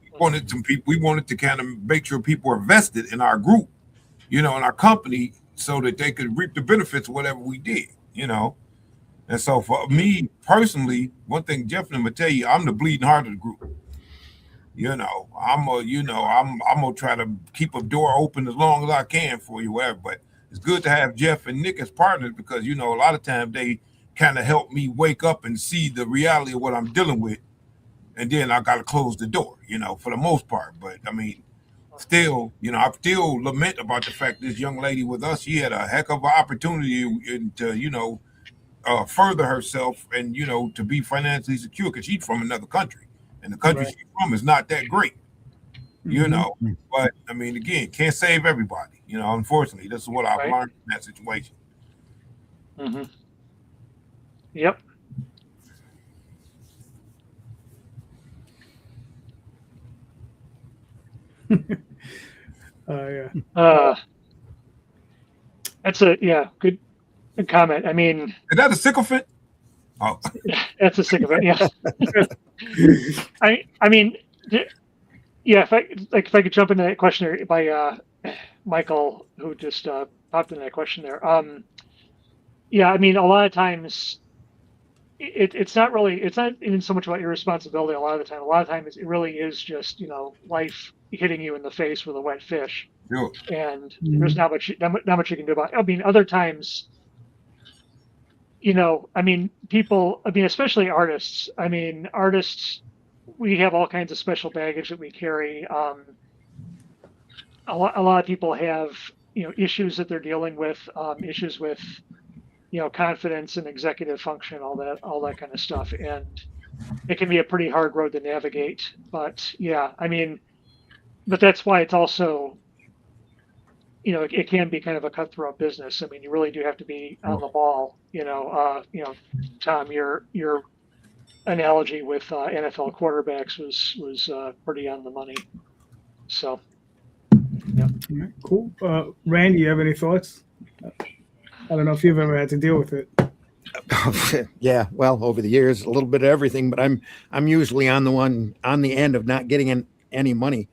We wanted to kind of make sure people are vested in our group, in our company, so that they could reap the benefits of whatever we did, And so for me personally, one thing Jeff and I'm gonna tell you, I'm the bleeding heart of the group. I'm gonna try to keep a door open as long as I can for you, whatever. But it's good to have Jeff and Nick as partners because a lot of times they kind of help me wake up and see the reality of what I'm dealing with, and then I gotta close the door, for the most part. But I mean, still, I still lament about the fact this young lady with us, she had a heck of an opportunity to, further herself and, to be financially secure because she's from another country. And the country she's from is not that great, But, I mean, again, can't save everybody. Unfortunately, this is what I've learned in that situation. Mm-hmm. Yep. Yeah. That's good comment. I mean, is that a sycophant? Oh, that's a sycophant. Yeah. I mean, yeah. If I could jump into that question by Michael, who just popped in that question there. Yeah. I mean, a lot of times, it's not even so much about your responsibility. A lot of the time, it really is just life hitting you in the face with a wet fish. sure. And there's not much you can do about it. I mean, other times, people, especially artists. I mean, artists, we have all kinds of special baggage that we carry. A lot of people have, issues that they're dealing with, issues with, confidence and executive function, all that kind of stuff. And it can be a pretty hard road to navigate. But yeah, I mean, but that's why it's also, it can be kind of a cutthroat business. I mean, you really do have to be on the ball. Tom, your analogy with NFL quarterbacks was pretty on the money. So, yeah. All right, cool. Randy, you have any thoughts? I don't know if you've ever had to deal with it. Yeah, well, over the years, a little bit of everything, but I'm usually on the end of not getting any money.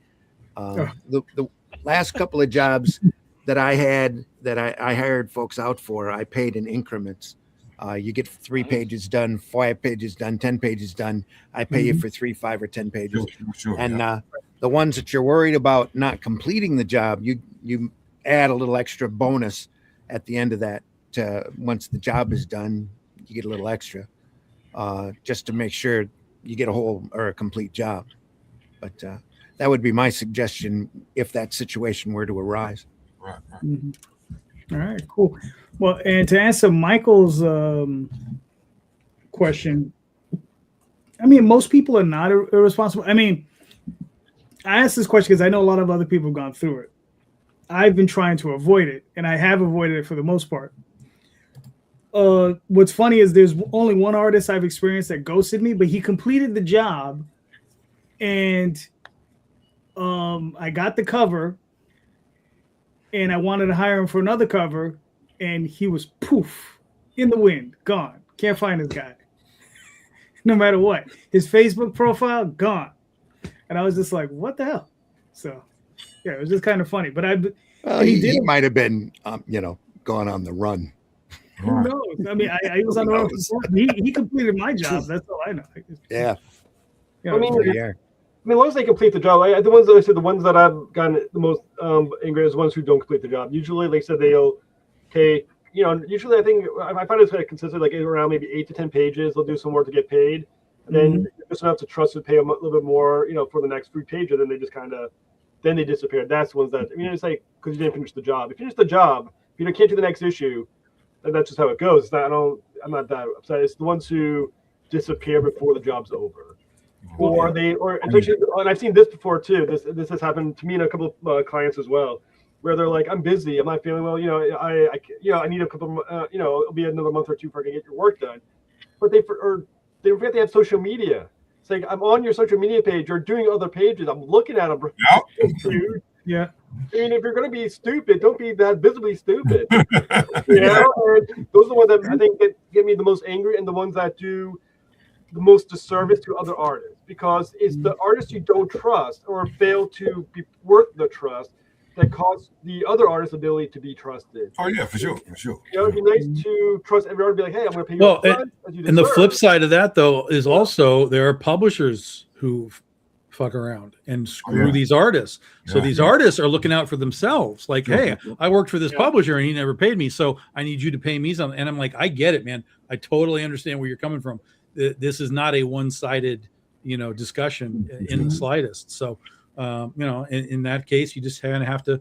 The last couple of jobs that I had that I hired folks out for, I paid in increments. You get 3 pages done, 5 pages done, 10 pages done. I pay you for 3, 5, or 10 pages. Sure, and the ones that you're worried about not completing the job, you add a little extra bonus at the end of that. Once the job is done, you get a little extra, just to make sure you get a whole or a complete job. But that would be my suggestion if that situation were to arise. Right. Mm-hmm. All right, cool. Well, and to answer Michael's question, I mean, most people are not irresponsible. I mean, I asked this question because I know a lot of other people have gone through it. I've been trying to avoid it, and I have avoided it for the most part. What's funny is there's only one artist I've experienced that ghosted me, but he completed the job, and I got the cover, and I wanted to hire him for another cover, and he was poof in the wind, gone. Can't find this guy. No matter what, his Facebook profile gone, and I was just like, "What the hell?" So, yeah, it was just kind of funny. But he might have been, gone on the run. Who knows? I mean, I was on the road. He completed my job. That's all I know. Yeah. I mean, as long as they complete the job, the ones that I said, the ones that I've gotten the most angry is the ones who don't complete the job. Usually, like I said, they'll take, usually I think I find it's kind of consistent, like around maybe 8 to 10 pages. They'll do some work to get paid, and then just enough to trust to pay them a little bit more, for the next 3 pages. Then they just then they disappear. That's the ones that, it's like, because you didn't finish the job. If you finish the job, if you can't do the next issue, then that's just how it goes. It's not, I'm not that upset. It's the ones who disappear before the job's over. Or especially, and I've seen this before too. This has happened to me and a couple of clients as well, where they're like, "I'm busy. I'm not feeling well. I need a couple. It'll be another month or 2 before I can get your work done." But they forget they have social media. It's like, I'm on your social media page. You're doing other pages. I'm looking at them. Yep. Yeah. I mean, if you're going to be stupid, don't be that visibly stupid. You know, and those are the ones that I think get me the most angry, and the ones that do the most disservice to other artists, because it's the artists you don't trust or fail to be worth the trust that cause the other artist's ability to be trusted. Oh yeah, for sure. You know, it'd be nice to trust everyone, be like, hey, I'm going to pay you. Well, upfront, as you and the deserve. flip side of that, though, is also there are publishers who fuck around and screw these artists. So these artists are looking out for themselves. Like, hey, I worked for this publisher and he never paid me, so I need you to pay me something. And I'm like, I get it, man. I totally understand where you're coming from. This is not a one-sided, discussion in the slightest. So, in that case, you just kind of have to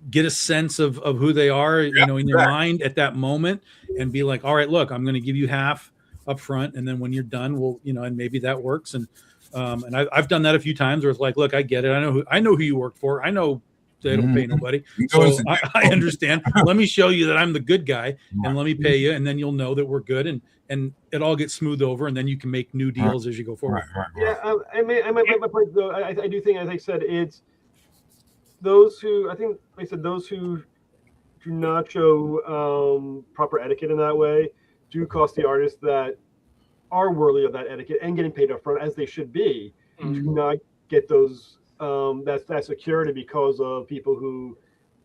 get a sense of who they are, in your mind at that moment, and be like, all right, look, I'm going to give you half up front, and then when you're done, we'll, and maybe that works. And I've done that a few times where it's like, look, I get it. I know who you work for. I know they don't pay nobody. So I understand. Let me show you that I'm the good guy, and let me pay you, and then you'll know that we're good, and it all gets smoothed over, and then you can make new deals as you go forward. Yeah, my point though, I do think, as I said, it's those who, I think, like I said, those who do not show proper etiquette in that way do cost the artists that are worthy of that etiquette and getting paid up front, as they should be, do not get those that security because of people who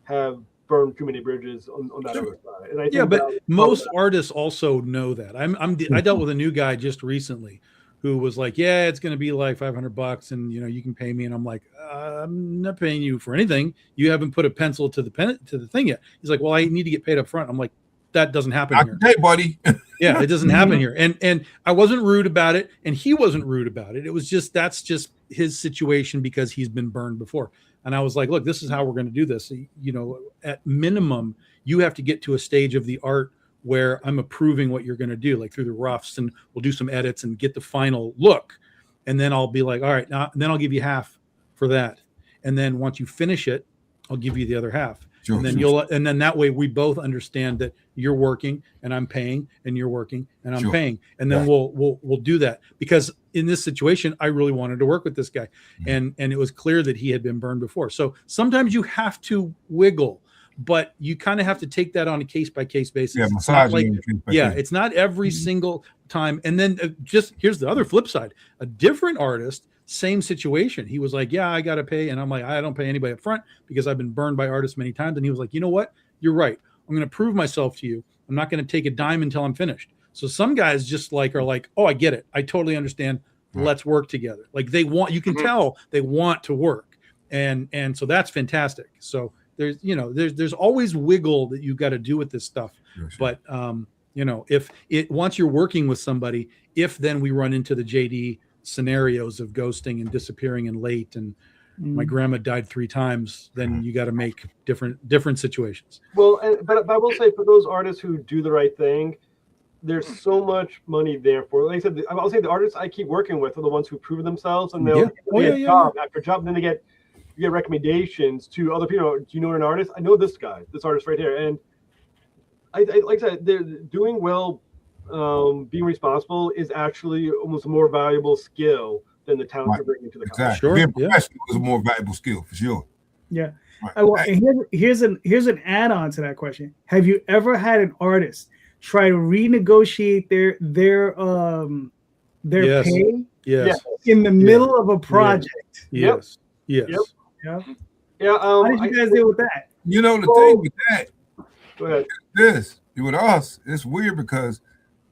have burned too many bridges on that other side. And I think but most artists also know that. I dealt with a new guy just recently who was like, yeah, it's going to be like $500 and you can pay me. And I'm like, I'm not paying you for anything. You haven't put a pencil to the thing yet. He's like, well, I need to get paid up front. I'm like, that doesn't happen here. Hey, buddy. Yeah, it doesn't happen here. And I wasn't rude about it, and he wasn't rude about it. It was just, that's just his situation because he's been burned before. And I was like, look, this is how we're going to do this. At minimum, you have to get to a stage of the art where I'm approving what you're going to do, like through the roughs, and we'll do some edits and get the final look. And then I'll be like, all right, now, and then I'll give you half for that. And then once you finish it, I'll give you the other half. And then and then that way we both understand that you're working and I'm paying, and you're working and I'm paying. And then we'll do that, because in this situation, I really wanted to work with this guy, and it was clear that he had been burned before. So sometimes you have to wiggle, but you kind of have to take that on a case by case basis. It's not every single time. And then just here's the other flip side: a different artist, same situation. He was like, yeah, I got to pay. And I'm like, I don't pay anybody up front because I've been burned by artists many times. And he was like, you know what? You're right. I'm going to prove myself to you. I'm not going to take a dime until I'm finished. So some guys just are like, oh, I get it. I totally understand. Let's work together. Like you can tell they want to work. And so that's fantastic. So there's always wiggle that you've got to do with this stuff. But, if once you're working with somebody, if then we run into the JD scenarios of ghosting and disappearing and late, and my grandma died 3 times, then you got to make different situations. Well, but I will say, for those artists who do the right thing, there's so much money there for. Like I said, I'll say the artists I keep working with are the ones who prove themselves, and they'll get job after job, and then you get recommendations to other people. Do you know an artist? I know this guy, this artist right here, and I like I said, they're doing well. Being responsible is actually almost a more valuable skill than the talent you're bringing to the company. Exactly. Being professional is a more valuable skill for sure. Yeah. And here's an add-on to that question. Have you ever had an artist try to renegotiate their pay in the middle of a project? Yes. Yeah. How did you guys deal with that? The thing with that, go ahead. With us, it's weird because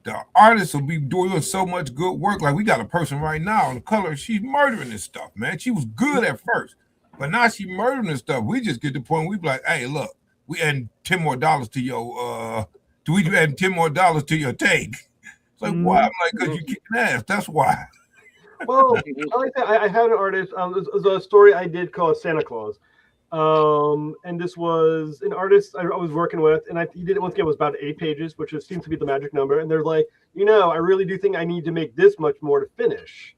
the artists will be doing so much good work. Like, we got a person right now on Color. She's murdering this stuff, man. She was good at first, but now she's murdering this stuff. We just get to the point where we be like, hey, look, we add $10 more to your add $10 more to your take. It's like, why? I'm like, because you kicking ass. That's why. Well, like that, I had an artist. There's a story I did called Santa Claus. And this was an artist I was working with, and he did it once again. It was about 8 pages, which seems to be the magic number. And they're like, I really do think I need to make this much more to finish.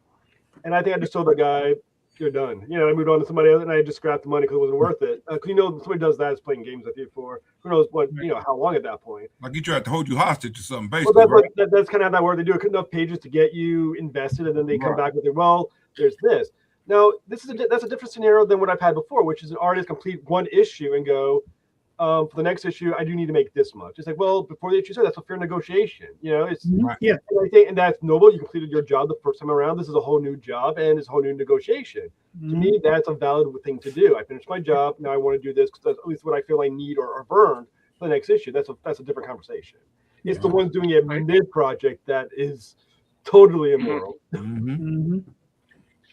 And I think I just told the guy, you're done. I moved on to somebody else, and I just scrapped the money because it wasn't worth it. Somebody does that is playing games with you for who knows what, how long at that point. Like, he tried to hold you hostage or something, basically. Well, that's kind of how that works. They do enough pages to get you invested, and then they come back with it. Well, there's this. Now, that's a different scenario than what I've had before, which is an artist complete one issue and go, for the next issue, I do need to make this much. It's like, well, before the issue said that's a fair negotiation. It's Right. Yeah. and that's noble. You completed your job the first time around. This is a whole new job and it's a whole new negotiation. To me, that's a valid thing to do. I finished my job. Now I want to do this because that's at least what I feel I need or earned for the next issue. That's a different conversation. It's the ones doing a mid project that is totally immoral.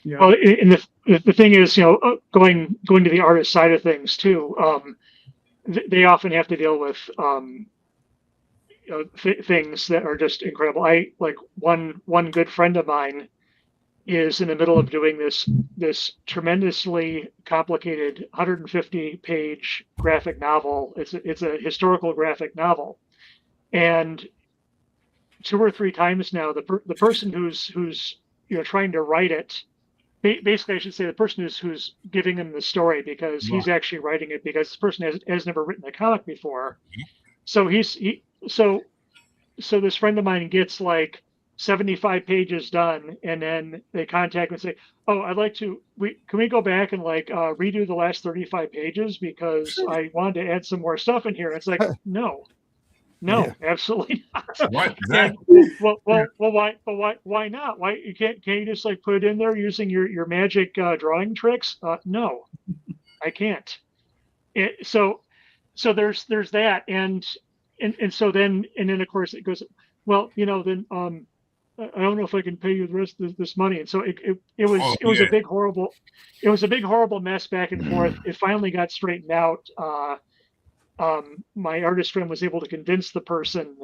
Yeah. Well, and the thing is, going to the artist side of things too, they often have to deal with things that are just incredible. I like one good friend of mine is in the middle of doing this tremendously complicated 150-page graphic novel. It's a historical graphic novel, and 2 or 3 times now, the person who's trying to write it. Basically, I should say the person who's giving him the story, because he's actually writing it, because this person has never written a comic before. So so this friend of mine gets like 75 pages done, and then they contact me and say, "Oh, I'd like to. Can we go back and like redo the last 35 pages because I wanted to add some more stuff in here?" It's like, no, absolutely not. Right, exactly. Well, why not? Why can't you just like put it in there using your magic drawing tricks? No, I can't. So there's that, and so then of course it goes, well, then I don't know if I can pay you the rest of this money, and so it was a big horrible mess back and forth. It finally got straightened out. My artist friend was able to convince the person,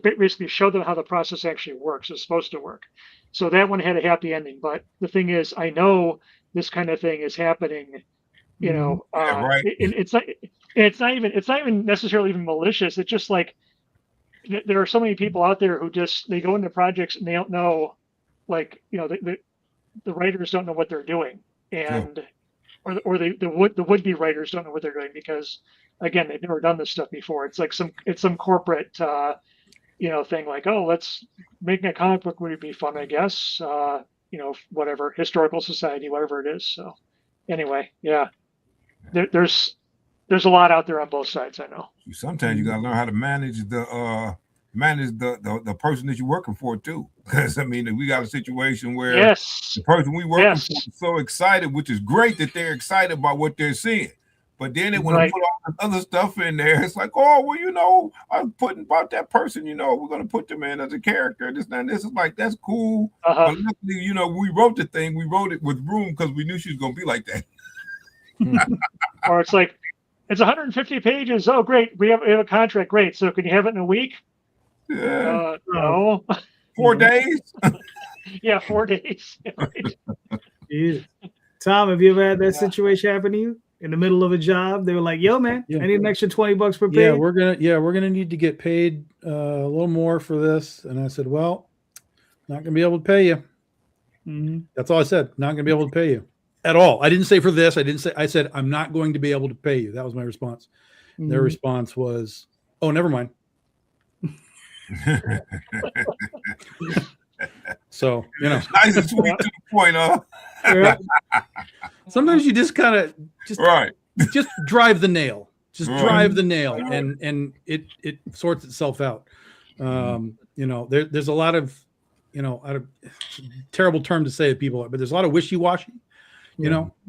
basically show them how the process actually works. It's supposed to work. So that one had a happy ending. But the thing is, I know this kind of thing is happening. Right. It's not even necessarily even malicious. It's just like there are so many people out there who they go into projects and they don't know, the writers don't know what they're doing, and. Sure. Or the would-be writers don't know what they're doing because, again, they've never done this stuff before. It's like some corporate, thing like, oh, let's make a comic book would be fun, I guess. Whatever, historical society, whatever it is. So, anyway, yeah, there's a lot out there on both sides. I know. Sometimes you gotta learn how to manage the person that you're working for too, because I mean we got a situation where the person we working for is so excited, which is great that they're excited about what they're seeing, but then they want to put all this other stuff in there. It's like, oh well, I'm putting about that person, we're gonna put them in as a character, this and this is like, that's cool. But luckily, we wrote the thing, we wrote it with room because we knew she was gonna be like that. Or it's like, it's 150 pages. Oh, great, we have a contract. Great, so can you have it in a week? Yeah. No. 4 days? Yeah, 4 days. Right. Yeah. Tom, have you ever had that situation happen to you? In the middle of a job, they were like, "Yo, man, I need an extra $20 per page." We're gonna need to get paid a little more for this. And I said, "Well, not gonna be able to pay you." That's all I said. Not gonna be able to pay you at all. I didn't say for this. I said I'm not going to be able to pay you. That was my response. Their response was, "Oh, never mind." So nice and sweet to the point, huh? Sometimes you just kind of just drive the nail, drive the nail, and it sorts itself out. There's a lot of terrible term to say to people, but there's a lot of wishy-washy,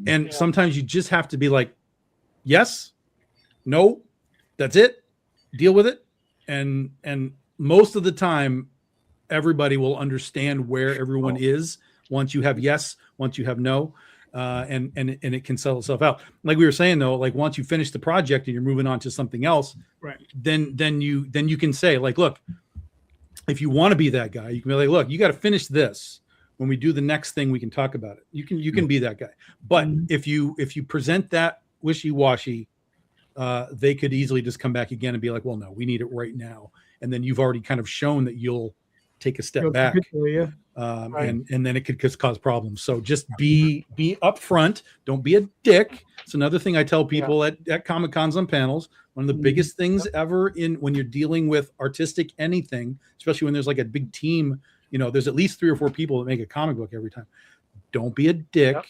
and sometimes you just have to be like, yes, no, that's it, deal with it, and most of the time, everybody will understand where everyone is once you have yes, once you have no, and it can settle itself out. Like we were saying though, like once you finish the project and you're moving on to something else, right? Then you can say like, look, if you want to be that guy, you can be like, look, you got to finish this. When we do the next thing, we can talk about it. You can be that guy. But if you present that wishy-washy, they could easily just come back again and be like, well, no, we need it right now. And then you've already kind of shown that you'll take a step back, and then it could just cause problems. So just be upfront. Don't be a dick. It's another thing I tell people at Comic-Cons on panels. One of the biggest things ever when you're dealing with artistic anything, especially when there's like a big team, there's at least 3 or 4 people that make a comic book every time. Don't be a dick. Yep.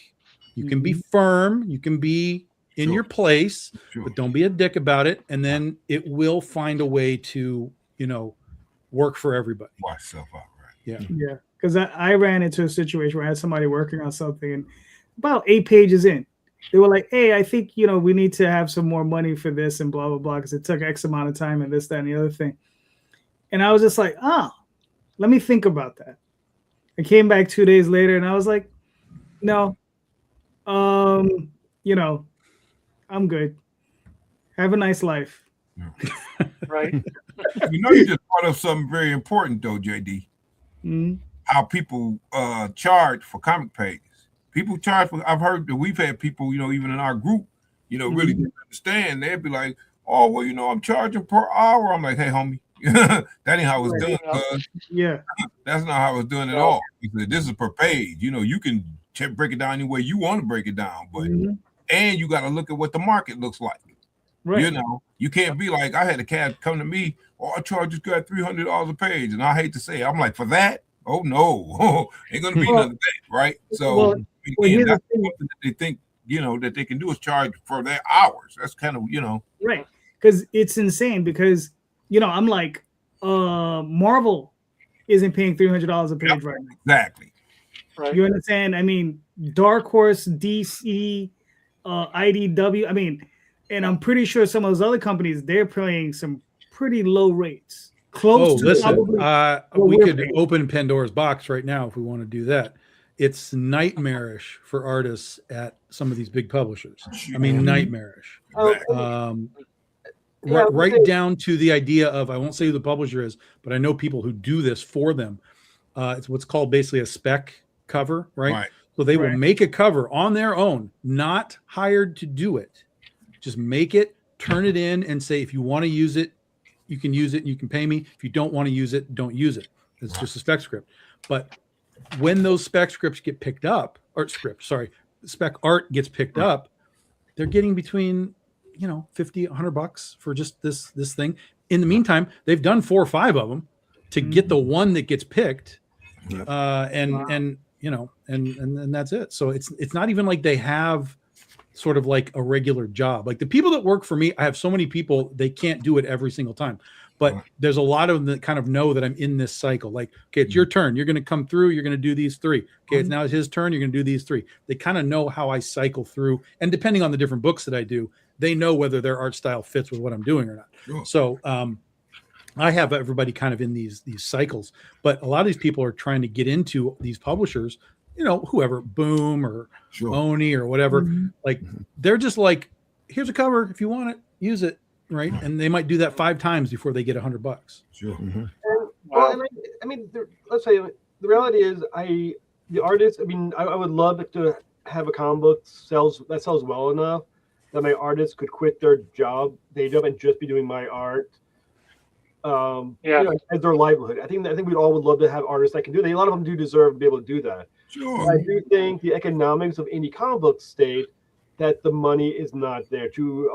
You can be firm. You can be in your place, but don't be a dick about it. And then it will find a way to, work for everybody. Watch yourself out, right? Yeah. Yeah. Because I ran into a situation where I had somebody working on something, and about 8 pages in, they were like, hey, I think, we need to have some more money for this and blah, blah, blah, because it took X amount of time and this, that, and the other thing. And I was just like, let me think about that. I came back 2 days later and I was like, no, I'm good. Have a nice life. Right. You just brought up something very important though, JD. Mm-hmm. How people charge for comic pages. People charge for. I've heard that we've had people, even in our group, really didn't understand. They'd be like, "Oh, well, I'm charging per hour." I'm like, "Hey, homie, that ain't how it's done. Yeah, that's not how it's done at all. This is per page. You can break it down any way you want to break it down, but and you got to look at what the market looks like. Right. You can't be like, I had a cat come to me, I charge this guy $300 a page, and I hate to say it, I'm like, for that? Oh no, ain't gonna be another day, right? So again, that's something that they think that they can do is charge for their hours. That's kind of right, because it's insane. Because I'm like, Marvel isn't paying $300 a page right now. Exactly. Right. You understand? I mean, Dark Horse, DC, IDW. And I'm pretty sure some of those other companies, they're paying some pretty low rates. Close to we could open Pandora's box right now if we want to do that. It's nightmarish for artists at some of these big publishers. Nightmarish. Right down to the idea of, I won't say who the publisher is, but I know people who do this for them. It's what's called basically a spec cover, right? So they will make a cover on their own, not hired to do it. Just make it, turn it in, and say, if you want to use it, you can use it and you can pay me. If you don't want to use it, don't use it. It's just a spec script. But when those spec scripts get picked up, spec art gets picked up, they're getting between, $50, $100 for just this thing. In the meantime, they've done 4 or 5 of them to get the one that gets picked. And that's it. So it's not even like they have sort of like a regular job. Like the people that work for me, I have so many people, they can't do it every single time. But there's a lot of them that kind of know that I'm in this cycle. Like, okay, it's your turn. You're going to come through. You're going to do these 3. Okay, now it's his turn. You're going to do these 3. They kind of know how I cycle through. And depending on the different books that I do, they know whether their art style fits with what I'm doing or not. Sure. So I have everybody kind of in these cycles. But a lot of these people are trying to get into these publishers, whoever, Boom or Oni or whatever, they're just like, here's a cover. If you want it, use it. Right. And they might do that 5 times before they get $100. Sure. Let's say the reality is the artist, I would love to have a comic book that sells well enough that my artist could quit their day job and just be doing my art. As their livelihood. I think we all would love to have artists that can do that. A lot of them do deserve to be able to do that. Sure. But I do think the economics of indie comic books state that the money is not there to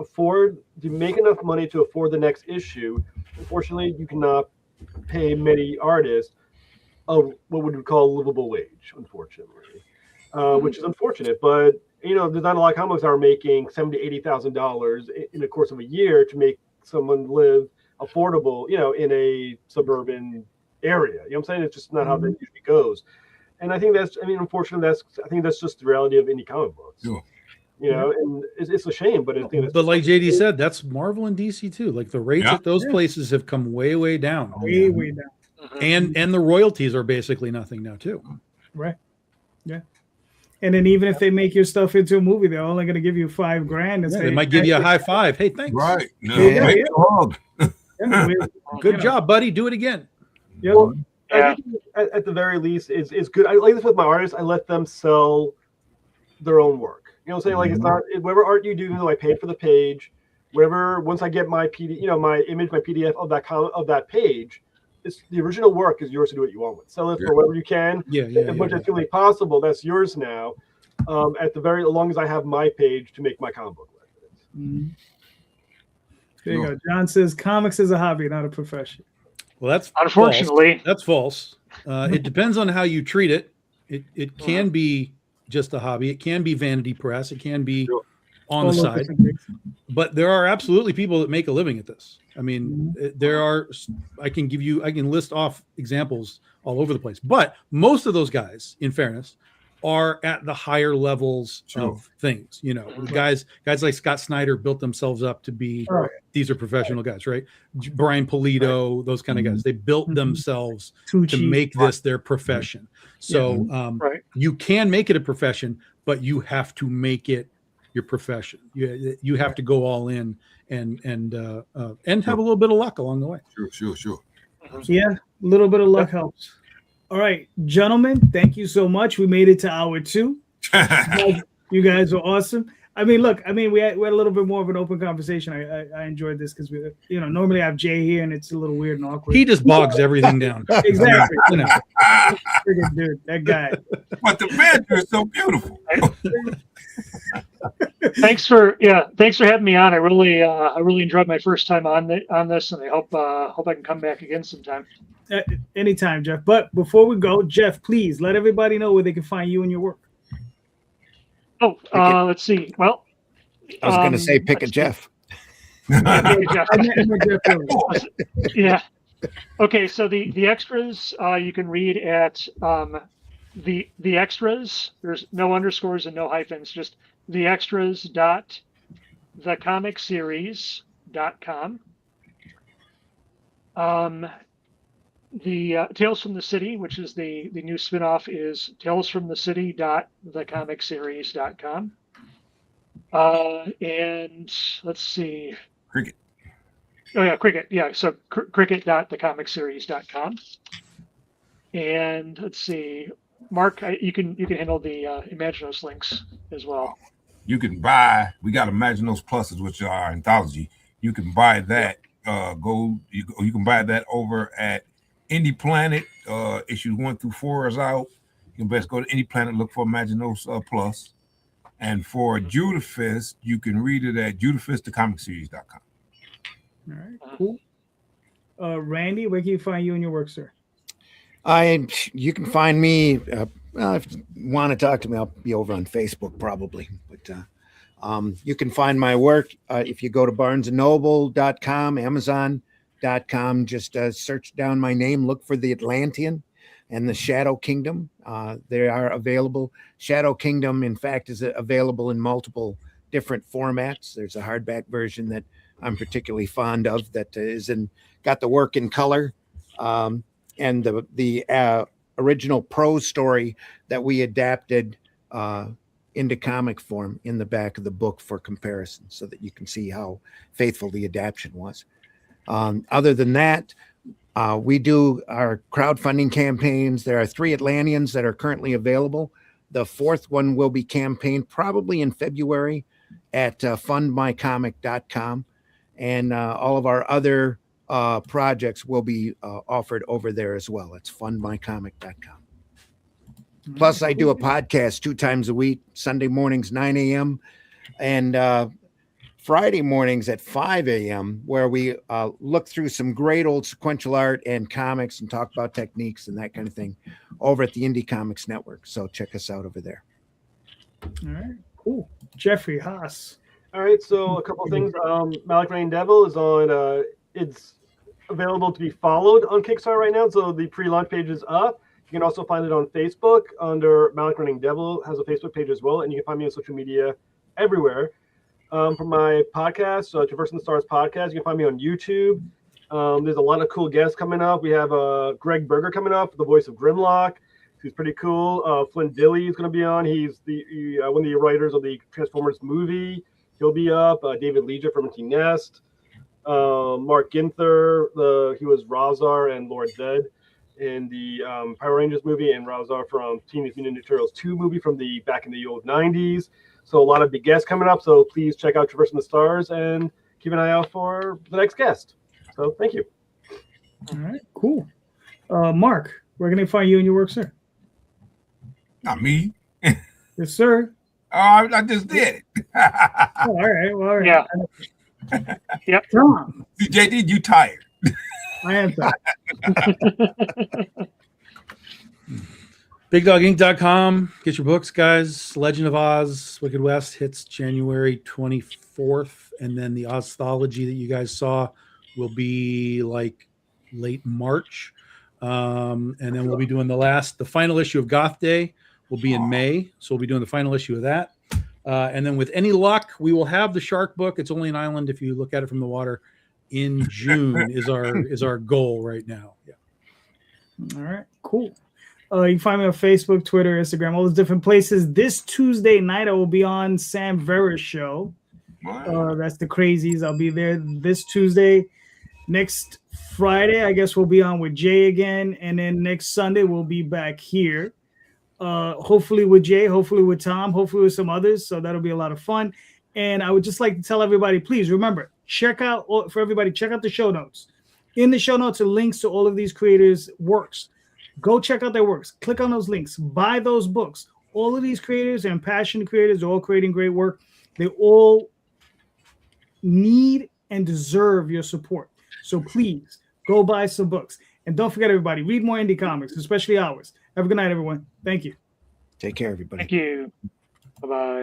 make enough money to afford the next issue. Unfortunately, you cannot pay many artists of what we would call a livable wage, unfortunately, which is unfortunate. But there's not a lot of comic books that are making $70,000 to $80,000 in the course of a year to make someone live affordable, in a suburban area. You know what I'm saying? It's just not how that usually goes. And I think unfortunately, that's just the reality of indie comic books. Sure. And it's a shame, but but like JD said, that's Marvel and DC too. Like the rates at those places have come way down. Way down. And the royalties are basically nothing now too. Right. Yeah. And then even if they make your stuff into a movie, they're only going to give you $5,000 and say, they might give you a high five. Hey, thanks. Right. No, Good job, buddy. Do it again. Yep. Well, I think at the very least is good. I like this with my artists. I let them sell their own work. You know what I'm saying? Like, it's not whatever art you do, I paid for the page. Once I get my my image, my PDF of that page, it's the original work is yours to do what you want with. Sell it for whatever you can. As much as humanly possible, that's yours now. As long as I have my page to make my comic book with. There you go. John says comics is a hobby, not a profession. Well, that's Unfortunately. false. That's false. It depends on how you treat it. It can be just a hobby. It can be vanity press. It can be on the side. But there are absolutely people that make a living at this. I mean, there are. I can list off examples all over the place. But most of those guys, in fairness, are at the higher levels of things. You know, guys like Scott Snyder built themselves up to be. These are professional guys, right? Brian Polito, those kind of guys. They built themselves to make this their profession. So you can make it a profession, but you have to make it your profession. You have to go all in and have a little bit of luck along the way. Sure. Yeah, a little bit of luck helps. All right, gentlemen, thank you so much. We made it to hour 2. You guys were awesome. I mean, look, we had a little bit more of an open conversation. I enjoyed this because normally I have Jay here and it's a little weird and awkward. He just bogs everything down. Exactly. Freaking dude, that guy. But the banter is so beautiful. Thanks for having me on. I really enjoyed my first time on this, and I hope I can come back again sometime. Anytime, Jeff. But before we go, Jeff, please let everybody know where they can find you and your work. Oh, let's see. Well, I was going to say pick a Jeff. Yeah. Okay, so the extras you can read at the extras. There's no underscores and no hyphens. Just theextras.thecomicseries.com. The Tales from the City, which is the new spinoff, is talesfromthecity.thecomicseries.com. And let's see. Cricket. Oh yeah, Cricket. Yeah, so cricket.thecomicseries.com. And let's see, Mark, you can handle the Imaginos links as well. You can buy. We got Imaginos Pluses, which are our anthology. You can buy that. You can buy that over at Indie Planet. Issues 1 through 4 is out. You can best go to Indie Planet, look for Imaginos Plus. And for Judafist, you can read it at judafistthecomicseries.com. All right, cool. Randy, where can you find you and your work, sir? You can find me. If you want to talk to me, I'll be over on Facebook probably. But you can find my work if you go to BarnesandNoble.com, Amazon.com. Just search down my name, look for the Atlantean and the Shadow Kingdom. They are available. Shadow Kingdom, in fact, is available in multiple different formats. There's a hardback version that I'm particularly fond of that got the work in color. And the original prose story that we adapted into comic form in the back of the book for comparison, so that you can see how faithful the adaptation was. Other than that, we do our crowdfunding campaigns. There are 3 Atlanteans that are currently available. The 4th one will be campaigned probably in February at fundmycomic.com. And all of our other projects will be offered over there as well. It's fundmycomic.com. Plus, I do a podcast 2 times a week, Sunday mornings, 9 a.m. and Friday mornings at 5 a.m., where we look through some great old sequential art and comics and talk about techniques and that kind of thing over at the Indie Comics Network. So check us out over there. All right, cool. Jeffrey Haas. All right, so a couple of things. Malik Rain Devil is on. It's available to be followed on Kickstarter right now, so the pre-launch page is up. You can also find it on Facebook under Malik Running Devil, has a Facebook page as well, and you can find me on social media everywhere. For my podcast, Traversing the Stars podcast, you can find me on YouTube. There's a lot of cool guests coming up. We have Greg Berger coming up, the voice of Grimlock, who's pretty cool. Flynn Dilley is going to be on. He's one of the writers of the Transformers movie. He'll be up. David Leisure from Empty Nest. Mark Ginther, he was Razar and Lord Zed in the Power Rangers movie, and Razar from Teenage Mutant Ninja Turtles 2 movie from back in the old 90s. So a lot of big guests coming up. So please check out Traversing the Stars and keep an eye out for the next guest. So thank you. All right, cool. Mark, where can I find you and your work, sir? Not me. Yes, sir. I just did it. Oh, all right. Well, all right. Yeah. Tom, See, JD, you tired. I am sorry. BigDogInc.com. Get your books, guys. Legend of Oz, Wicked West hits January 24th. And then the Ozthology that you guys saw will be like late March. And then we'll be doing the final issue of Goth Day will be in May. So we'll be doing the final issue of that. And then with any luck, we will have the shark book. It's only an island if you look at it from the water. In June is our goal right now. Yeah. All right, cool. You can find me on Facebook, Twitter, Instagram, all those different places. This Tuesday night, I will be on Sam Vera's show. That's the Crazies. I'll be there this Tuesday. Next Friday, I guess we'll be on with Jay again. And then next Sunday, we'll be back here. Hopefully with Jay, hopefully with Tom, hopefully with some others. So that'll be a lot of fun. And I would just like to tell everybody, please remember, check out the show notes. In the show notes are links to all of these creators' works. Go check out their works. Click on those links. Buy those books. All of these creators and passionate creators are all creating great work. They all need and deserve your support. So please go buy some books. And don't forget, everybody, read more indie comics, especially ours. Have a good night, everyone. Thank you. Take care, everybody. Thank you. Bye-bye.